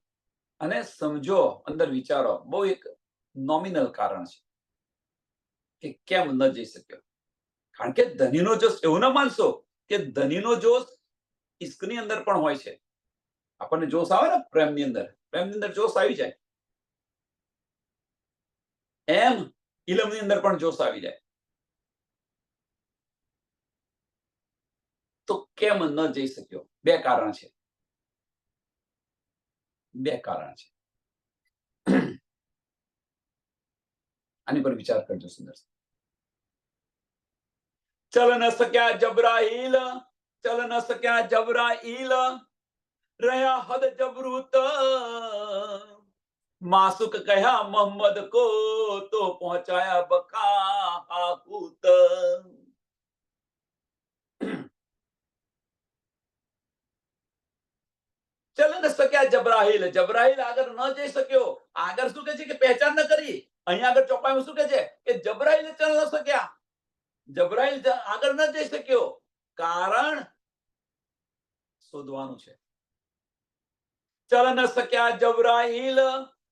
અને સમજો, અંદર વિચારો. બહુ એક નોમિનલ કારણ છે કે કેમ ન જઈ શક્યો. કારણ કે ધનીનો જોશ, એવું ન માનશો કે ધનીનો જોશ ઇશ્કની અંદર પણ હોય છે. આપણને જોશ આવે ને પ્રેમની અંદર જોશ આવી જાય, એમ ઇલમની અંદર પણ જોશ આવી જાય. તો કેમ ન જઈ શક્યો? બે કારણ છે. આની પર વિચાર કરજો સુંદર. ચલ ન શક્યા જબરાઈલ, રહ્યા હદ જબરૂત, માસુક કહ્યા મોહમ્મદ કો તો પહોંચાયા બકા હાકૂત. ચલ ન શક્યા જબરાઈલ આગળ ન જઈ શક્યો. આગળ શું કહે છે કે પહેચાન ન કરી. અહીંયા આગળ ચોપાઈમાં શું કહે છે કે જબરાઈલ ચલ ન શક્યા, જબરાઈલ આગળ ન જઈ શક્યો. કારણ શોધવાનું છે. ચલ ન શક્યા જબરાઈલ,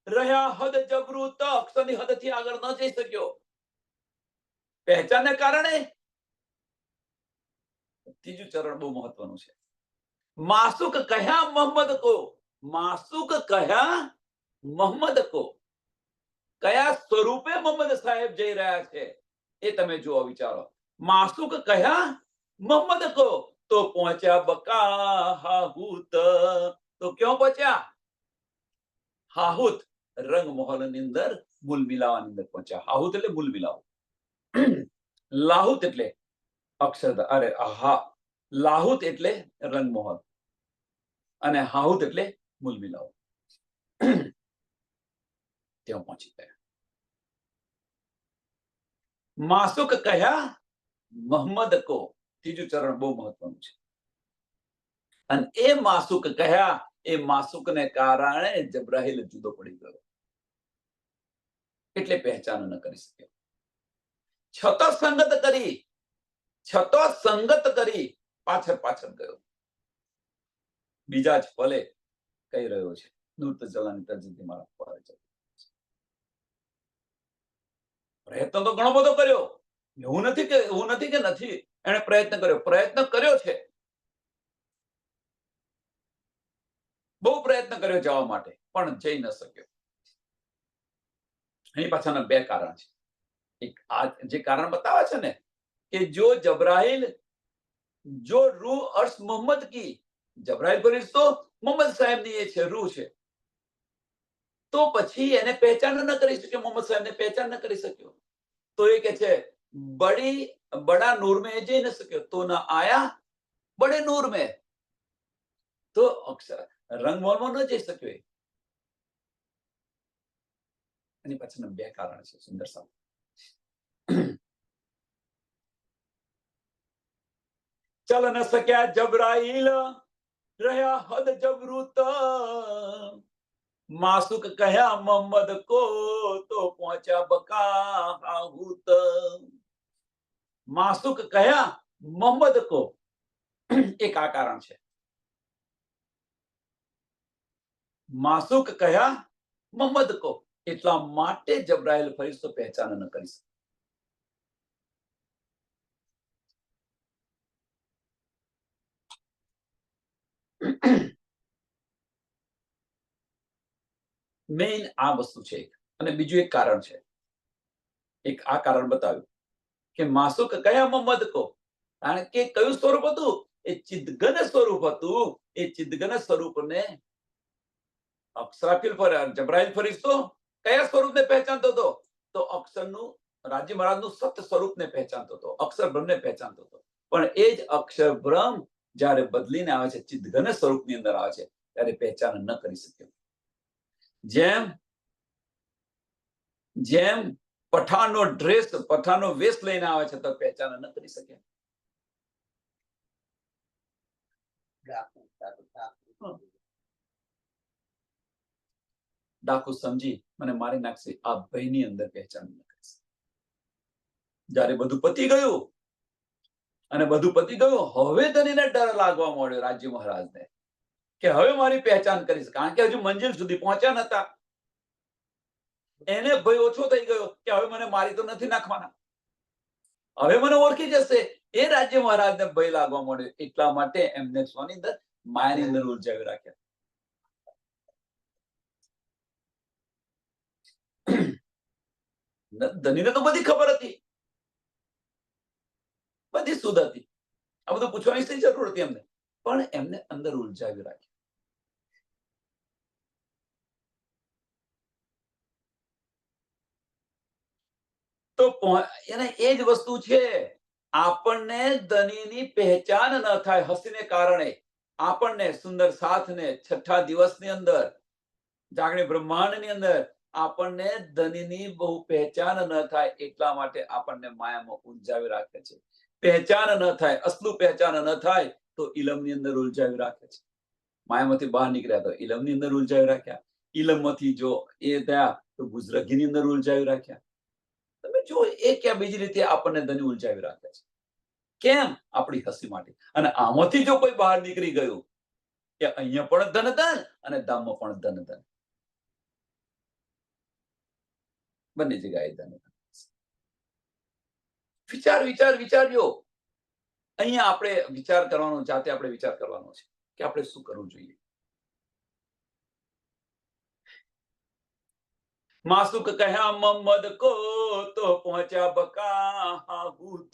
રહ્યા હદ જબરૂત, અક્ષરની હદથી આગળ ન જઈ શક્યો. પહેચાનને કારણે ત્રીજું ચરણ બહુ મહત્વનું છે. માસુક કહ્યા મોહમ્મદ કો, માસુક કહ્યા મોહમ્મદ કો કયા સ્વરૂપે મોહમ્મદ સાહેબ જઈ રહ્યા છે એ તમે જુઓ, વિચારો. માસુક કયા મોહમ્મદ કો તો પહોંચ્યા બકા હાહુત. તો ક્યાં પહોંચ્યા? હાહુત, રંગમહોલ ની અંદર મૂલ મિલાવાની અંદર પહોંચ્યા. હાહુત એટલે મૂલ મિલાવો. લાહુત એટલે અક્ષર, અરે હા, લાહુત એટલે રંગમહોલ અને હાહુત એટલે મૂલ મિલાવો. ત્યાં પહોંચી ગયા. માસુક કહ્યા મોહમ્મદ કો, ત્રીજું ચરણ બહુ મહત્વનું છે. અને એ માસુક કહ્યા, એ માસુકને કારણે જબ્રાહીલ જુદો પડી ગયો, એટલે પહેચાન ન કરી શક્યો. છતો સંગત કરી પાછળ ગયો. બીજા જ પલે કહી રહ્યો છે, નૃત્ય ચલાની તજથી મારા પર છે. પ્રયત્ન તો ઘણો બધો કર્યો, એવું નથી કે નથી. એને પ્રયત્ન કર્યો છે, બહુ પ્રયત્ન કર્યો જવા માટે, પણ જઈ ન શક્યો. એની પાછળના બે કારણ છે. એક આ જે કારણ બતાવે છે ને, કે જો જબ્રાઈલ, જો રૂહ અર્શ મોહમ્મદ કી, જબ્રાઈલ ફરિશ્તો મોહમ્મદ સાહેબ ની એ છે, રૂહ છે, તો પછી એને પહેચાન ન કરી શક્યો, મોહમ્મદ સાહેબ ને પહેચાન ન કરી શક્યો. તો એ કે છે બડા નૂર में જઈ ન શક્યો, તો ના આયા બડે નૂર में, તો અક્ષર રંગમહોલમાં ન જઈ શક્યો. એની પાછળના બે કારણ છે સુંદર સાહેબ. ચલ ન શક્યા જબ્રાઈલ, રહ્યા હદ જબરૂત. માસુક કહ્યા મોહમ્મદ કો તો પહોંચ્યા બકા હાહુત. માસુક કહ્યા મોહમ્મદ કો, એક આ કારણ છે. માસુક કહ્યા મોહમ્મદ કો, એટલા માટે જબ્રાઈલ ફરિશ્તો પહેચાન ન કરી શકે. મેઇન આ વસ્તુ છે. અને બીજું એક કારણ છે, એક આ કારણ બતાવ્યું કે માસુક કયા મોહમ્મદ કો, કારણ કે કયું સ્વરૂપ હતું? એ ચિદઘન સ્વરૂપ હતું. એ ચિદઘન સ્વરૂપને અક્ષરાફીલ પર જબ્રાઈલ ફરિશ્તો કયા સ્વરૂપને પહેચાનતો હતો? તો અક્ષરનું, રાજ્ય મહારાજનું સત્ય સ્વરૂપને પહેચાનતો હતો, અક્ષર બ્રહ્મને પહેચાનતો હતો. પણ એ જ અક્ષર બ્રહ્મ જ્યારે બદલીને આવે છે, ચિદઘન સ્વરૂપની અંદર આવે છે, ત્યારે પહેચાન ન કરી શક્યો. જેમ પઠાણનો ડ્રેસ, પઠાણનો વેશ લઈને આવે છે, તો પહેચાન ન કરી શકે. ડાકુ સમજી મને મારી નાખશે, આ ભયની અંદર પહેચાન ન કરી શકે. જ્યારે બધું પતી ગયું, હવે ધનીને ડર લાગવા માંડ્યો રાજ્ય મહારાજને, કે હવે મારી પહેચાન કરીશ. કારણ કે હજુ મંજિલ સુધી પહોંચ્યા નતા. એને ભય ઓછો થઈ ગયો કે હવે મને મારી તો નથી નાખવાના, હવે મને ઓળખી જશે. એ રાજ્ય મહારાજને ભય લાગવા માંડ્યો. એટલા માટે એમને સ્વની અંદર, માયાની અંદર ઉલઝાવી રાખ્યા. ધનીને તો બધી ખબર હતી, બધી સુધ હતી, આ બધું પૂછવાની શી જરૂર હતી એમને, પણ એમને અંદર ઉલઝાવી રાખ્યા. તો એને એ જ વસ્તુ છે, આપણને ધનીની પહેચાન ન થાય હસીને કારણે. આપણને સુંદર સાથને છઠ્ઠા દિવસની અંદર, જાગણી બ્રહ્માંડની અંદર આપણને ધનીની બહુ પહેચાન ન થાય, એટલા માટે આપણને માયામાં ઉલઝાવી રાખે છે. પહેચાન ન થાય, અસલું પહેચાન ન થાય તો ઇલમની અંદર ઉલઝાવી રાખે છે. માયામાંથી બહાર નીકળ્યા તો ઇલમની અંદર ઉલઝાવી રાખ્યા. ઇલમમાંથી જો એ થયા તો ગુજરગીની અંદર ઉલઝાવી રાખ્યા. તમે જો એ ક્યાં બીજી રીતે આપણને ધની ઉલઝાવી રાખે છે. કેમ? આપણી હસી માટે. અને આમાંથી જો કોઈ બહાર નીકળી ગયું કે અહીંયા પણ ધન અને ધામમાં પણ ધન, બંને જગ્યાએ ધન. વિચારજો. અહીંયા આપણે વિચાર કરવાનો, જાતે આપણે વિચાર કરવાનો છે કે આપણે શું કરવું જોઈએ. मासूक कहा मोहम्मद को तो पहुंचा बका हूत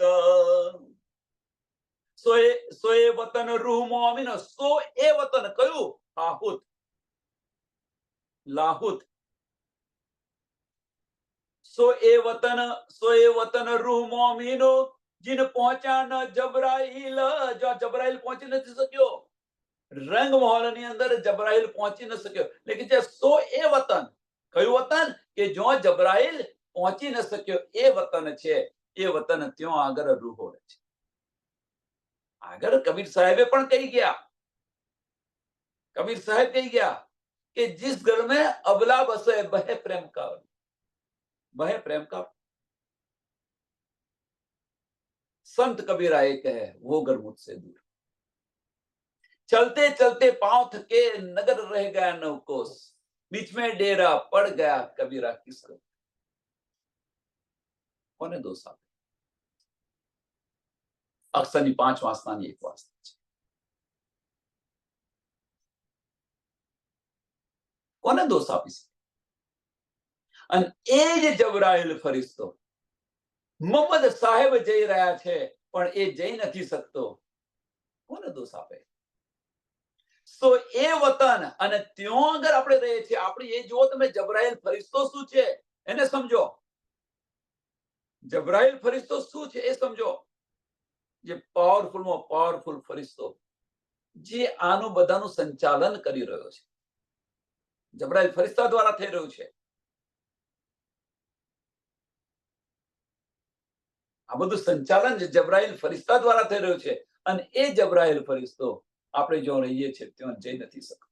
सोए सोए वतन रूह मोमिन सो ए वतन कયું હાહુત લાહુત सो ए वतन रूह मोमिनो जिन पहुंचा न जबराइल जो जबराइल पहुंची નથી શક્યો રંગ મહોલની અંદર જબરાઈલ પહોંચી ન શક્યો લેકિન જે સો એ વતન કયું વતન કે જો જબરાઈલ પહોંચી ન શક્યો એ વતન છે એ વતન ત્યાં આગળ રૂહો રહે છે આગળ કબીર સાહેબે પણ કહી ગયા कबीर साहब कही गया कि जिस घर में अबला बसे वह प्रेम का संत कबीर आए कहे वो घर मुझसे दूर चलते चलते पांव थके नगर रह गया नवकोस बीच में डेरा पड़ गया कबीरा किसको કોને દોષ આપે અક્ષરની 5 વાસનાની એક વાસના છે કોને દોષ આપી શકે અને એ જ જબરાઈલ ફરિશ્તો મોહમ્મદ સાહેબ જઈ રહ્યા છે પણ એ જઈ નથી શકતો કોને દોષ આપે તો એ વતન અને ત્યાં આગળ આપણે રહીએ છીએ આપણે એ જુઓ તમે જબરાઈલ ફરિશ્તો શું છે એને સમજો જબરાઈલ ફરિશ્તો શું છે એ સમજો જે પાવરફુલમાં પાવરફુલ ફરિશ્તો જે આનું બધાનું સંચાલન કરી રહ્યો છે જબરાઈલ ફરિશ્તા દ્વારા થઈ રહ્યું છે આ બધું સંચાલન જબરાઈલ ફરિશ્તા દ્વારા થઈ રહ્યું છે અને એ જબરાઈલ ફરિશ્તો આપણે જો રહીએ છીએ ત્યાં જઈ નથી શકતો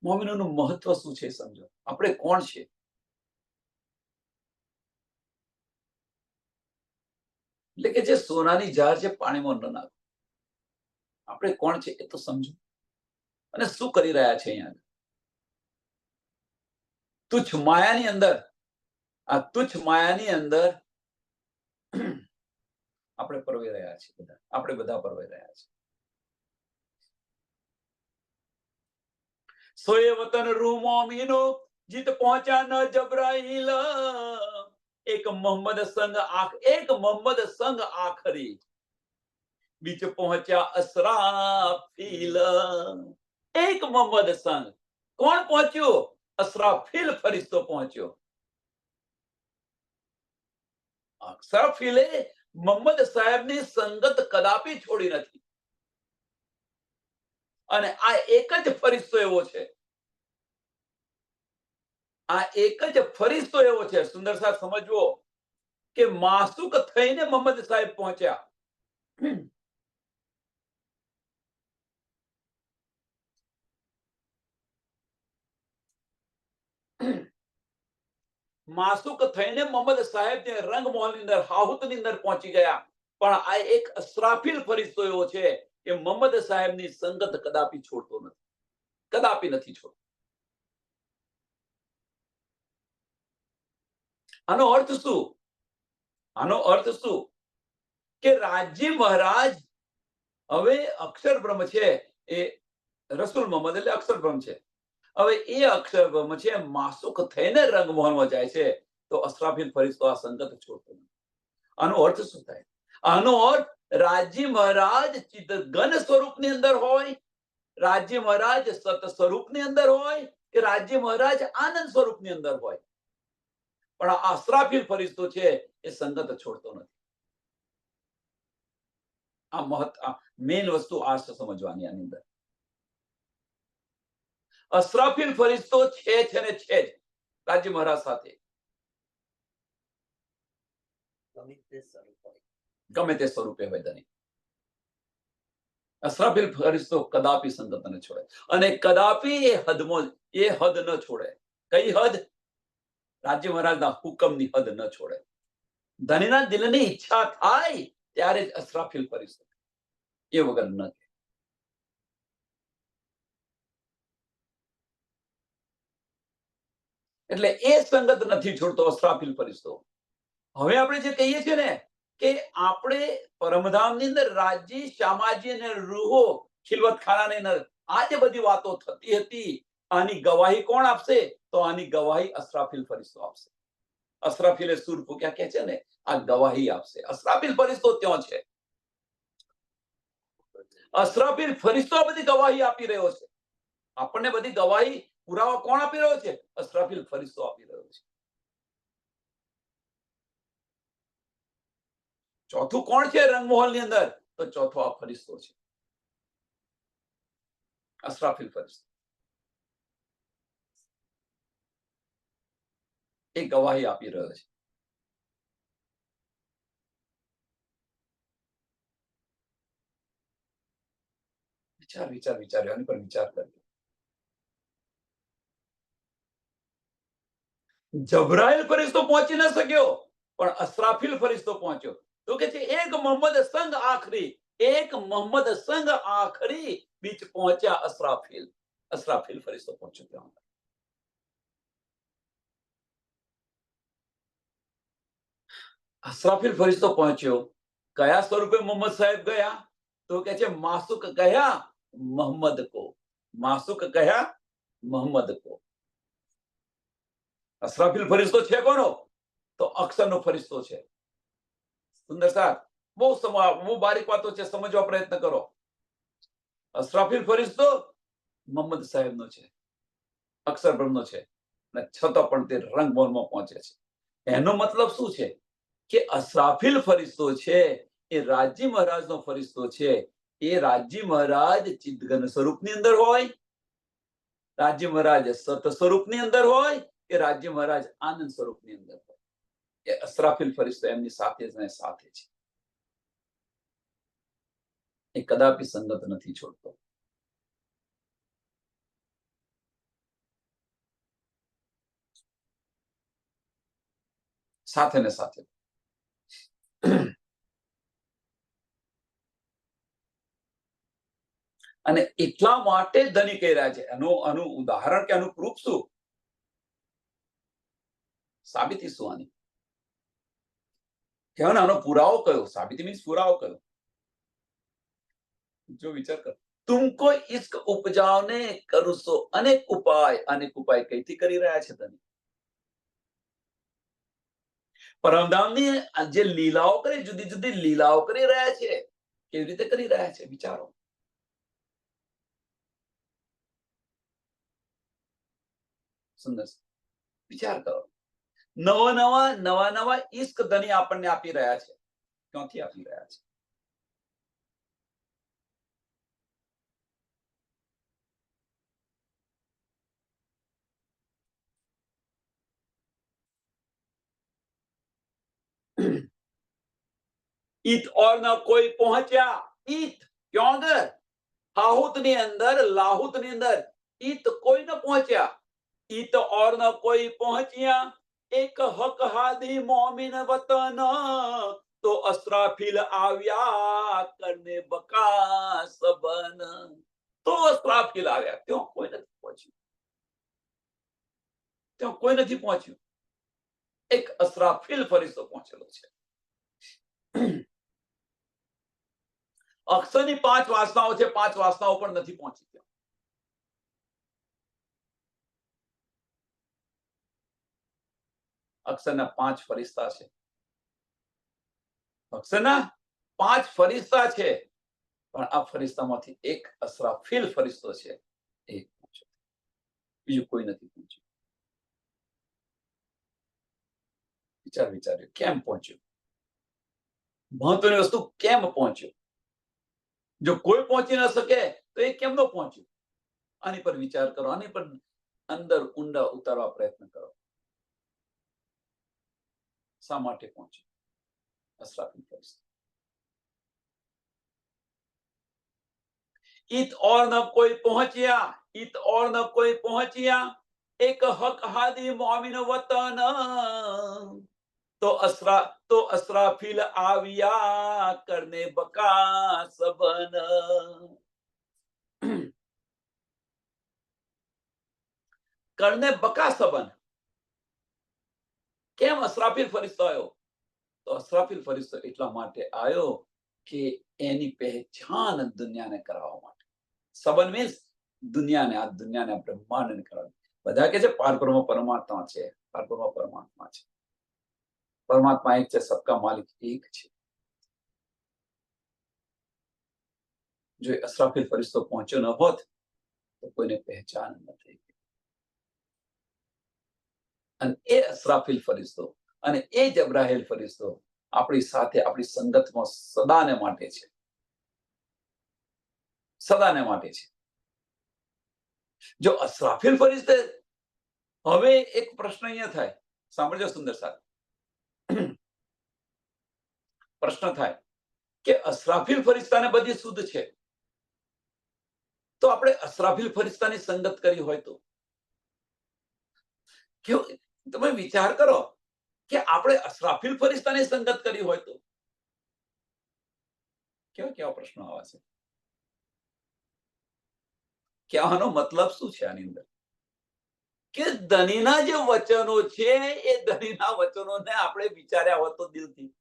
મોમિનોનું મહત્વ શું છે સમજો આપણે કોણ છે એટલે કે જે સોનાની જાર છે પાણીમાં ન નાખો આપણે કોણ છે એ તો સમજો અને શું કરી રહ્યા છે અહીંયા તુચ્છ માયાની અંદર આ તુચ્છ માયાની અંદર આપણે પરવાઈ રહ્યા છીએ બધા આપણે બધા પરવાઈ રહ્યા છીએ સોએ વતન રૂહ મોમિનો જીત પહોંચા ન જબરાઈલ एक मोहम्मद संग आखरी बीच पहुंचा असराफील एक मोहम्मद संग कौन पहुंच्यो असराफील फरिश्तो पहुंच्यो असराफीले मोहम्मद साहेब ની સંગત કદાપી છોડી નથી અને આ એક જ ફરિશ્તો એવો છે આ એક જ ફરિશ્તો એવો છે સુંદર સાહેબ સમજવો કે માસૂક થઈને મોહમ્મદ સાહેબ પહોંચ્યા માસૂક થઈને મોહમ્મદ સાહેબ ને રંગમહોલની અંદર હાહુતની અંદર પહોંચી ગયા પણ આ એક અસરાફીલ ફરિશ્તો એવો છે કે મોહમ્મદ સાહેબની સંગત કદાપી છોડતો નથી કદાપી નથી છોડતો આનો અર્થ શું કે રાજ્ય મહારાજ હવે અક્ષર બ્રહ્મ છે એ રસૂલ મોહમ્મદ એટલે અક્ષર બ્રહ્મ છે હવે એ અક્ષર બ્રહ્મ છે માસૂક થઈને રંગમહોલમાં જાય છે તો અસરાફીલ ફરિશ્તો આ સંગત છોડતો નથી આનો અર્થ શું થાય આનો અર્થ રાજ્ય મહારાજ ચિત્ત ઘન સ્વરૂપની અંદર હોય રાજ્ય મહારાજ સત સ્વરૂપની અંદર હોય કે રાજ્ય મહારાજ આનંદ સ્વરૂપની અંદર હોય પણ આ અસરાફીલ ફરિશ્તો છે એ સંગત છોડતો નથી આ મેઇન વસ્તુ આ સમજવાની આની અંદર અસરાફીલ ફરિશ્તો છે ને છે જ રાજ્ય મહારાજ સાથે ગમે તે સ્વરૂપે હોય ધની અસરાફીલ ફરિશ્તો કદાપી સંગત ન છોડે અને કદાપી એ હદ ન છોડે કઈ હદ રાજ્ય મહારાજના હુકમની હદ ન છોડે ધણીના દિલની ઈચ્છા થાય ત્યારે જ અસરાફીલ ફરિશ્તો એ વગર ન એટલે એ સંગત નથી છોડતો અસરાફીલ ફરિશ્તો હવે આપણે જે કહીએ છીએ ને કે આપણે પરમધામની અંદર રાજ્ય સામાજિક અને રૂહો ખિલવતખાનાની અંદર આ જે બધી વાતો થતી હતી આની ગવાહી કોણ આપશે? તો આની ગવાહી અસરાફીલ ફરિશ્તો આપશે. અસરાફીલે સૂર ફૂંક્યા કે છે ને, આ ગવાહી આપશે. અસરાફીલ ફરિશ્તો ત્યાં છે. અસરાફીલ ફરિશ્તો બધી ગવાહી આપી રહ્યો છે. આપણને બધી ગવાહી પુરાવા કોણ આપી રહ્યો છે? અસરાફીલ ફરિશ્તો આપી રહ્યો છે. ચોથું કોણ છે રંગમહોલની અંદર? તો ચોથો આ ફરિશ્તો છે, અસરાફીલ ફરિશ્તો. એ ગવાહી આપી રહ્યો છે. વિચાર આની પર વિચાર કર્યો. જબરાઈલ ફરિશ્તો પહોંચી ન શક્યો, પણ અસરાફીલ ફરિશ્તો પહોંચ્યો. તો કે છે એક મોહમ્મદ સંગ આખરી બીચ પહોંચ્યા અસરાફીલ ફરિશ્તો પહોંચ્યો ત્યાં. અસરાફીલ ફરિશ્તો પહોંચ્યો. કયા સ્વરૂપે મોહમ્મદ સાહેબ ગયા? તો કે છે માસુક ગયા મોહમ્મદ કો. માસુક ગયા મોહમ્મદ કો. અસરાફીલ ફરિશ્તો છે કોનો? તો અક્ષરનો ફરિશ્તો છે. સુંદર સાહેબ, બહુ બારીક વાતો છે, સમજવા પ્રયત્ન કરો. અસરાફીલ ફરિશ્તો મોહમ્મદ સાહેબનો છે, અક્ષર બ્રહ્મનો છે, અને છતાં પણ તે રંગમહોલમાં પહોંચે છે. એનો મતલબ શું છે? કે અસરાફીલ ફરિશ્તો છે એ રાજી મહારાજનો ફરિશ્તો છે. એ રાજી મહારાજ ચિદઘન સ્વરૂપની અંદર હોય, રાજી મહારાજ સત સ્વરૂપની અંદર હોય, કે રાજી મહારાજ આનંદ સ્વરૂપની અંદર હોય. એ અસરાફીલ ફરિશ્તો એમની સાથે છે. એ કદાપી સંગત નથી છોડતો. સાથે ને સાથે. અને એટલા માટે ધની કહી રહ્યા છે. આનું ઉદાહરણ કે આનું પ્રૂફ શું? સાબિતી શું આની? કહેવાનો આનો પુરાવો કયો? સાબિતી મીન્સ પુરાવો કયો? જો વિચાર કર, તુમકો ઇશ્ક ઉપજાવને કરું સો અનેક ઉપાય કઈથી કરી રહ્યા છે ધની? પરમધામની જે લીલાઓ કરી, જુદી જુદી લીલાઓ કરી રહ્યા છે. કેવી રીતે કરી રહ્યા છે? વિચારો. સુંદર. વિચાર કરો. નવા ઈશ્ક ધની આપણને આપી રહ્યા છે. ક્યાંથી આપી રહ્યા છે? ઈત ઓર ન કોઈ પહોંચ્યા. ઈત ક્યાં આગળ? હાહુત ની અંદર, લાહુત ની અંદર. ઈત કોઈ ન પહોંચ્યા. ઈત ઓર ન કોઈ પહોંચ્યા. એક હક હાદી મોમિન વતન. તો અસરાફીલ આવ્યા કરને બકા સબન. તો અસરાફીલ આવ્યા. ત્યાં કોઈ નથી પહોંચ્યું. ત્યાં કોઈ નથી પહોંચ્યું. એક અસરાફીલ ફરિશ્તો પહોંચેલો છે. અક્ષરની 5 વાસનાઓ છે, 5 વાસનાઓ પણ નથી પહોંચી. ત્યાં અક્ષરના 5 ફરિશ્તા છે. અક્ષરના 5 ફરિશ્તા છે, પણ આ ફરિશ્તામાંથી એક અસરાફીલ ફરિશ્તો છે. એ પહોંચ્યો, બીજું કોઈ નથી પહોંચ્યું. વિચાર્યું કેમ પહોંચ્યું? મહત્વની વસ્તુ કેમ પહોંચ્યું? જો કોઈ પહોંચી ન શકે તો એ કેમ ન પહોંચ્યું? આની પર વિચાર કરો. આની પર અંદર ઊંડા ઉતારવા પ્રયત્ન કરો. શા માટે પહોંચ્યું અસરાફીલ ફરિશ્તો? ઈત ઓર ન કોઈ પહોંચ્યા. ઈત ઓર ન કોઈ પહોંચ્યા. એક હક હાદી મોમિન વતન. તો અસરાફીલ આવ્યા કરને બકા સબન. કરને બકા સબન. કેમ અસરાફીલ ફરિશ્તો આવ્યો? તો અસરાફીલ ફરિશ્તો એટલા માટે આવ્યો કે એની પહેચાન દુનિયાને કરાવવા માટે. સબન મીન્સ દુનિયાને, આ દુનિયાને, આ બ્રહ્માંડને કરાવે. બધા કે છે પારબ્રહ્મ પરમાત્મા છે, પારબ્રહ્મ પરમાત્મા છે. પરમાત્મા એક છે, સબકા માલિક એક છે. જો અસરાફીલ ફરિશ્તો પહોંચ્યો ન હોત તો કોઈને પહેચાન ન થઈ. અને એ અસરાફીલ ફરિશ્તો અને એ જબ્રાહીલ ફરિશ્તો આપણી સાથે, આપણી સંગતમાં સદાને માટે છે, સદાને માટે છે. જો અસરાફીલ ફરિશ્તે, હવે એક પ્રશ્ન અહીંયા થાય, સાંભળજો સુંદર સાહેબ. પ્રશ્ન થાય કે અસરાફીલ ફરિશ્તાને બધી શુદ્ધ છે, તો આપણે અસરાફીલ ફરિશ્તાની સંગત કરી હોય તો કેવું? તમે વિચાર કરો કે આપણે અસરાફીલ ફરિશ્તાની સંગત કરી હોય તો કેવા કેવા પ્રશ્નો આવા છે. કહેવાનો મતલબ શું છે આની અંદર? કે ધનીના જે વચનો છે એ ધનીના વચનોને આપણે વિચાર્યા હોત તો દિલથી,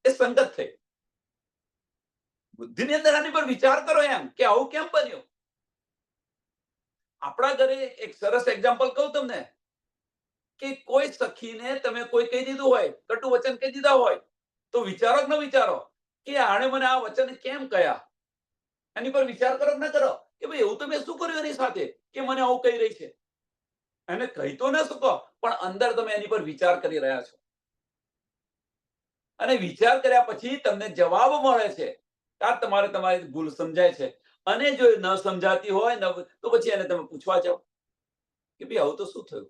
એ સંગત થઈ. બુદ્ધિની અંદર આની પર વિચાર કરો એમ કે આવું કેમ બન્યું. આપણા ઘરે એક સરસ એક્ઝામ્પલ કહું તમને, કે કોઈ સખીને તમે કોઈ કહી દીધું હોય, કટુ વચન કહી દીધા હોય, તો વિચારો કે ન વિચારો કે આણે મને આ વચન કેમ કહ્યા. એની પર વિચાર કરો કે ન કરો કે ભાઈ એવું તો મેં શું કર્યું એની સાથે કે મને આવું કહી રહી છે. એને કહી તો ન શકો, પણ અંદર તમે એની પર વિચાર કરી રહ્યા છો, અને વિચાર કર્યા પછી તમને જવાબ મળે છે. ત્યાં તમારે તમારી ભૂલ સમજાય છે. અને જો ન સમજાતી હોય તો પછી એને તમે પૂછવા જાઓ કે ભાઈ આવું તો શું થયું?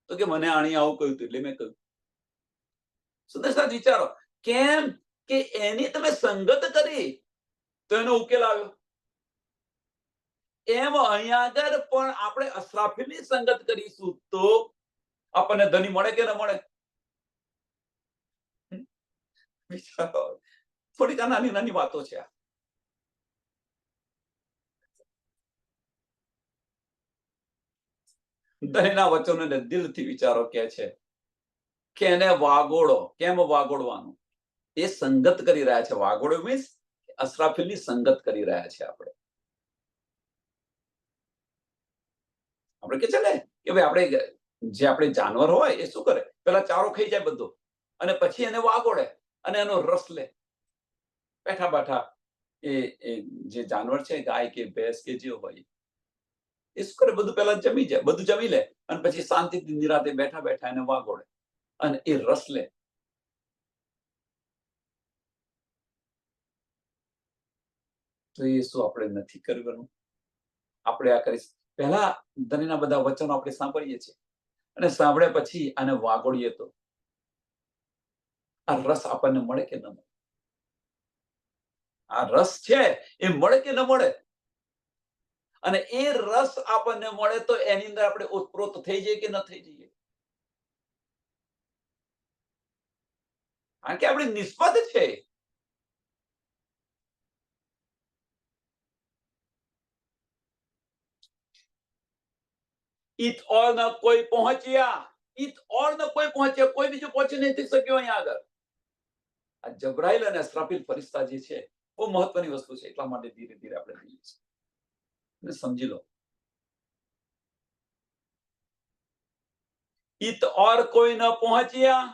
તો કે મને આણી આવું કહ્યું હતું એટલે મેં કહ્યું. સુંદર સાથ વિચારો, કેમ કે એની તમે સંગત કરી તો એનો ઉકેલ આવ્યો. એમ અહીંયા આગળ પણ આપણે અસરાફીલની સંગત કરીશું તો આપણને ધની મળે કે ન મળે? વિચારો, થોડીક નાની નાની વાતો છે. ધનીના વચનોને દિલથી વિચારો કે છે કે એને વાગોળો. કેમ વાગોળવાનું? એ સંગત કરી રહ્યા છે. વાગોળો મીન્સ અસરાફીલની સંગત કરી રહ્યા છે. આપણે કે છે ને કે ભાઈ આપણે જે આપણે જાનવર હોય એ શું કરે, પેલા ચારો ખાઈ જાય બધો, અને પછી એને વાગોળે અને એનો રસ લે. બેઠા બેઠા એ જે જાનવર છે, ગાય કે ભેંસ કે જે હોય, એ શું કરે, બધું પેલા જમી જાય, બધું જમી લે, અને પછી શાંતિથી નિરાતે બેઠા બેઠા એને વાગોળે અને એ રસ લે. તો એ શું આપણે નથી કરવાનું? આપણે આ કરીશ. પહેલા ધનીના બધા વચનો આપણે સાંભળીએ છીએ, અને સાંભળ્યા પછી આને વાગોળીએ તો આ રસ આપણને મળે કે ન મળે? આ રસ છે એ મળે કે ન મળે? અને એ રસ આપણને મળે તો એની અંદર આપણે ઓતપ્રોત થઈ જઈએ કે ન થઈ જઈએ? કારણ કે આપણી નિસ્બત છે. ઈત ઓર ન કોઈ પહોંચ્યા, ઈત ઓર ન કોઈ પહોંચ્યા, કોઈ બીજું પહોંચી નથી શક્યો અહીંયા આગળ. આ જબ્રાઈલ અને અસરાફીલ ફરિશ્તા જે છે બહુ મહત્વની વસ્તુ છે. એટલા માટે ધીરે ધીરે આપણે કહીએ છીએ અને સમજી લો. ઈત ઓર કોઈ ન પહોંચ્યા,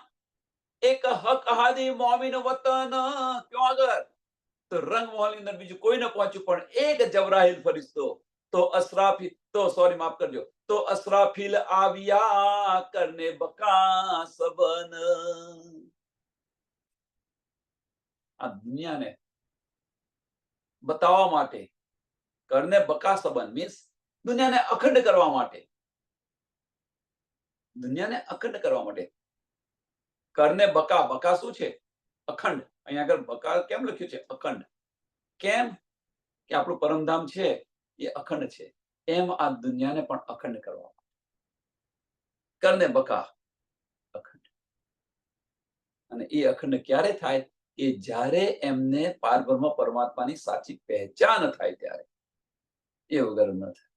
એક હક હાદી મોમિન વતન. ક્યાં આગળ? તો રંગ મહોલની અંદર બીજું કોઈ ન પહોંચ્યું, પણ એક જબ્રાઈલ ફરિશ્તો, તો અસરાફીલ, તો સોરી માફ કરજો, તો અસરાફીલ આવ્યા કરને બકા સબન. આ દુનિયાને બતાવવા માટે, કરને બકા સબન મીન્સ દુનિયાને અખંડ કરવા માટે, દુનિયાને અખંડ કરવા માટે. કરને બકા, બકા શું છે? અખંડ. અહીંયા આગળ બકા કેમ લખ્યું છે? અખંડ. કેમ કે આપણું પરમધામ છે એ અખંડ છે, એમ આ દુનિયાને પણ અખંડ કરવા. કરને બકા, અખંડ. અને એ અખંડ ક્યારે થાય? કે જ્યારે એમને પારબ્રહ્મ પરમાત્માની સાચી પહેચાન થાય ત્યારે. એ વગર ન થાય.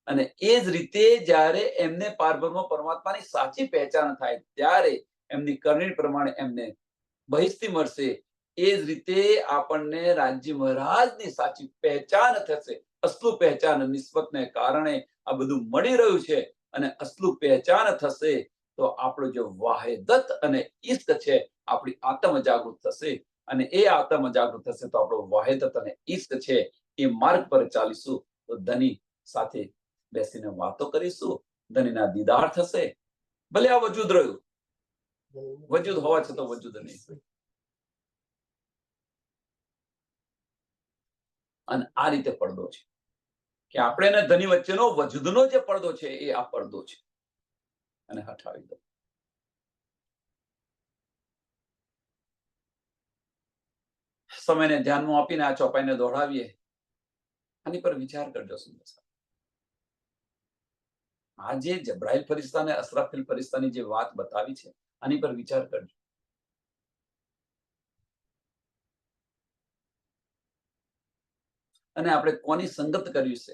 અને એ જ રીતે જ્યારે એમને પારબ્રહ્મ પરમાત્માની સાચી પહેચાન થાય ત્યારે એમની કરણી પ્રમાણે એમને બહિસ્તી મળશે. એ જ રીતે આપણને રાજ્ય મહારાજની સાચી પહેચાન થશે. અસલું પહેચાન નિસ્બતને કારણે આ બધું મળી રહ્યું છે અને અસલું પહેચાન થશે તો આપણો જે વાહેદત અને ઈષ્ટ છે આપણી આત્મ જાગૃત થશે અને એ આત્મ જાગૃત થશે તો આપણો વાહેદત અને ઈષ્ટ છે એ માર્ગ પર ચાલીશું તો ધની સાથે બેસીને વાતો કરીશું, ધનીના દીદાર થશે. ભલે આ વજૂદ રહ્યું, વજૂદ હોવા છતાં વજૂદ નહીં. અને આ રીતે પડદો છે કે આપણે ને ધની વચ્ચેનો વજૂદનો જે પડદો છે એ આ પડદો છે અને હટાવી દો. સમયને ધ્યાનમાં આપીને આ ચોપાઈને દોડાવીએ. આની પર વિચાર કરજો. સુંદર સાહેબ, આજે જબ્રાઈલ ફરિશ્તા અને અસરાફીલ ફરિશ્તાની જે વાત બતાવી છે આની પર વિચાર કરજો. અને આપણે કોની સંગત કર્યું છે,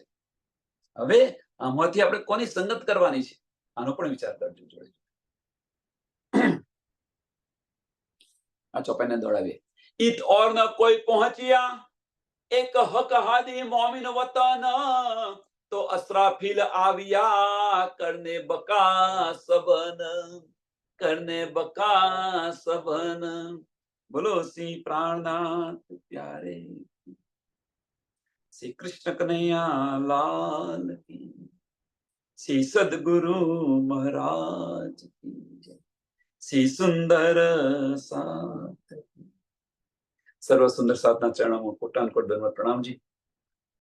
હવે આમાંથી આપણે કોની સંગત કરવાની છે આનો પણ વિચાર કરજો. જોડે આ ચોપાઈને દોડાવીએ. ઈત ઓર ન કોઈ પહોંચ્યા એક હક હાદી મોમિન વતન તો અસરાફીલ આવ્યા કરને બકા સબન, કરને બકા સબન. બોલો શ્રી પ્રાણનાથ પ્યારે શ્રી કૃષ્ણ કનૈયા લાલ કી, શ્રી સદગુરુ મહારાજ કી જય, શ્રી સુંદર સાથ. સર્વ સુંદર સાધના ચરણોમાં કોટાન કોટ ધર્મ પ્રણામજી.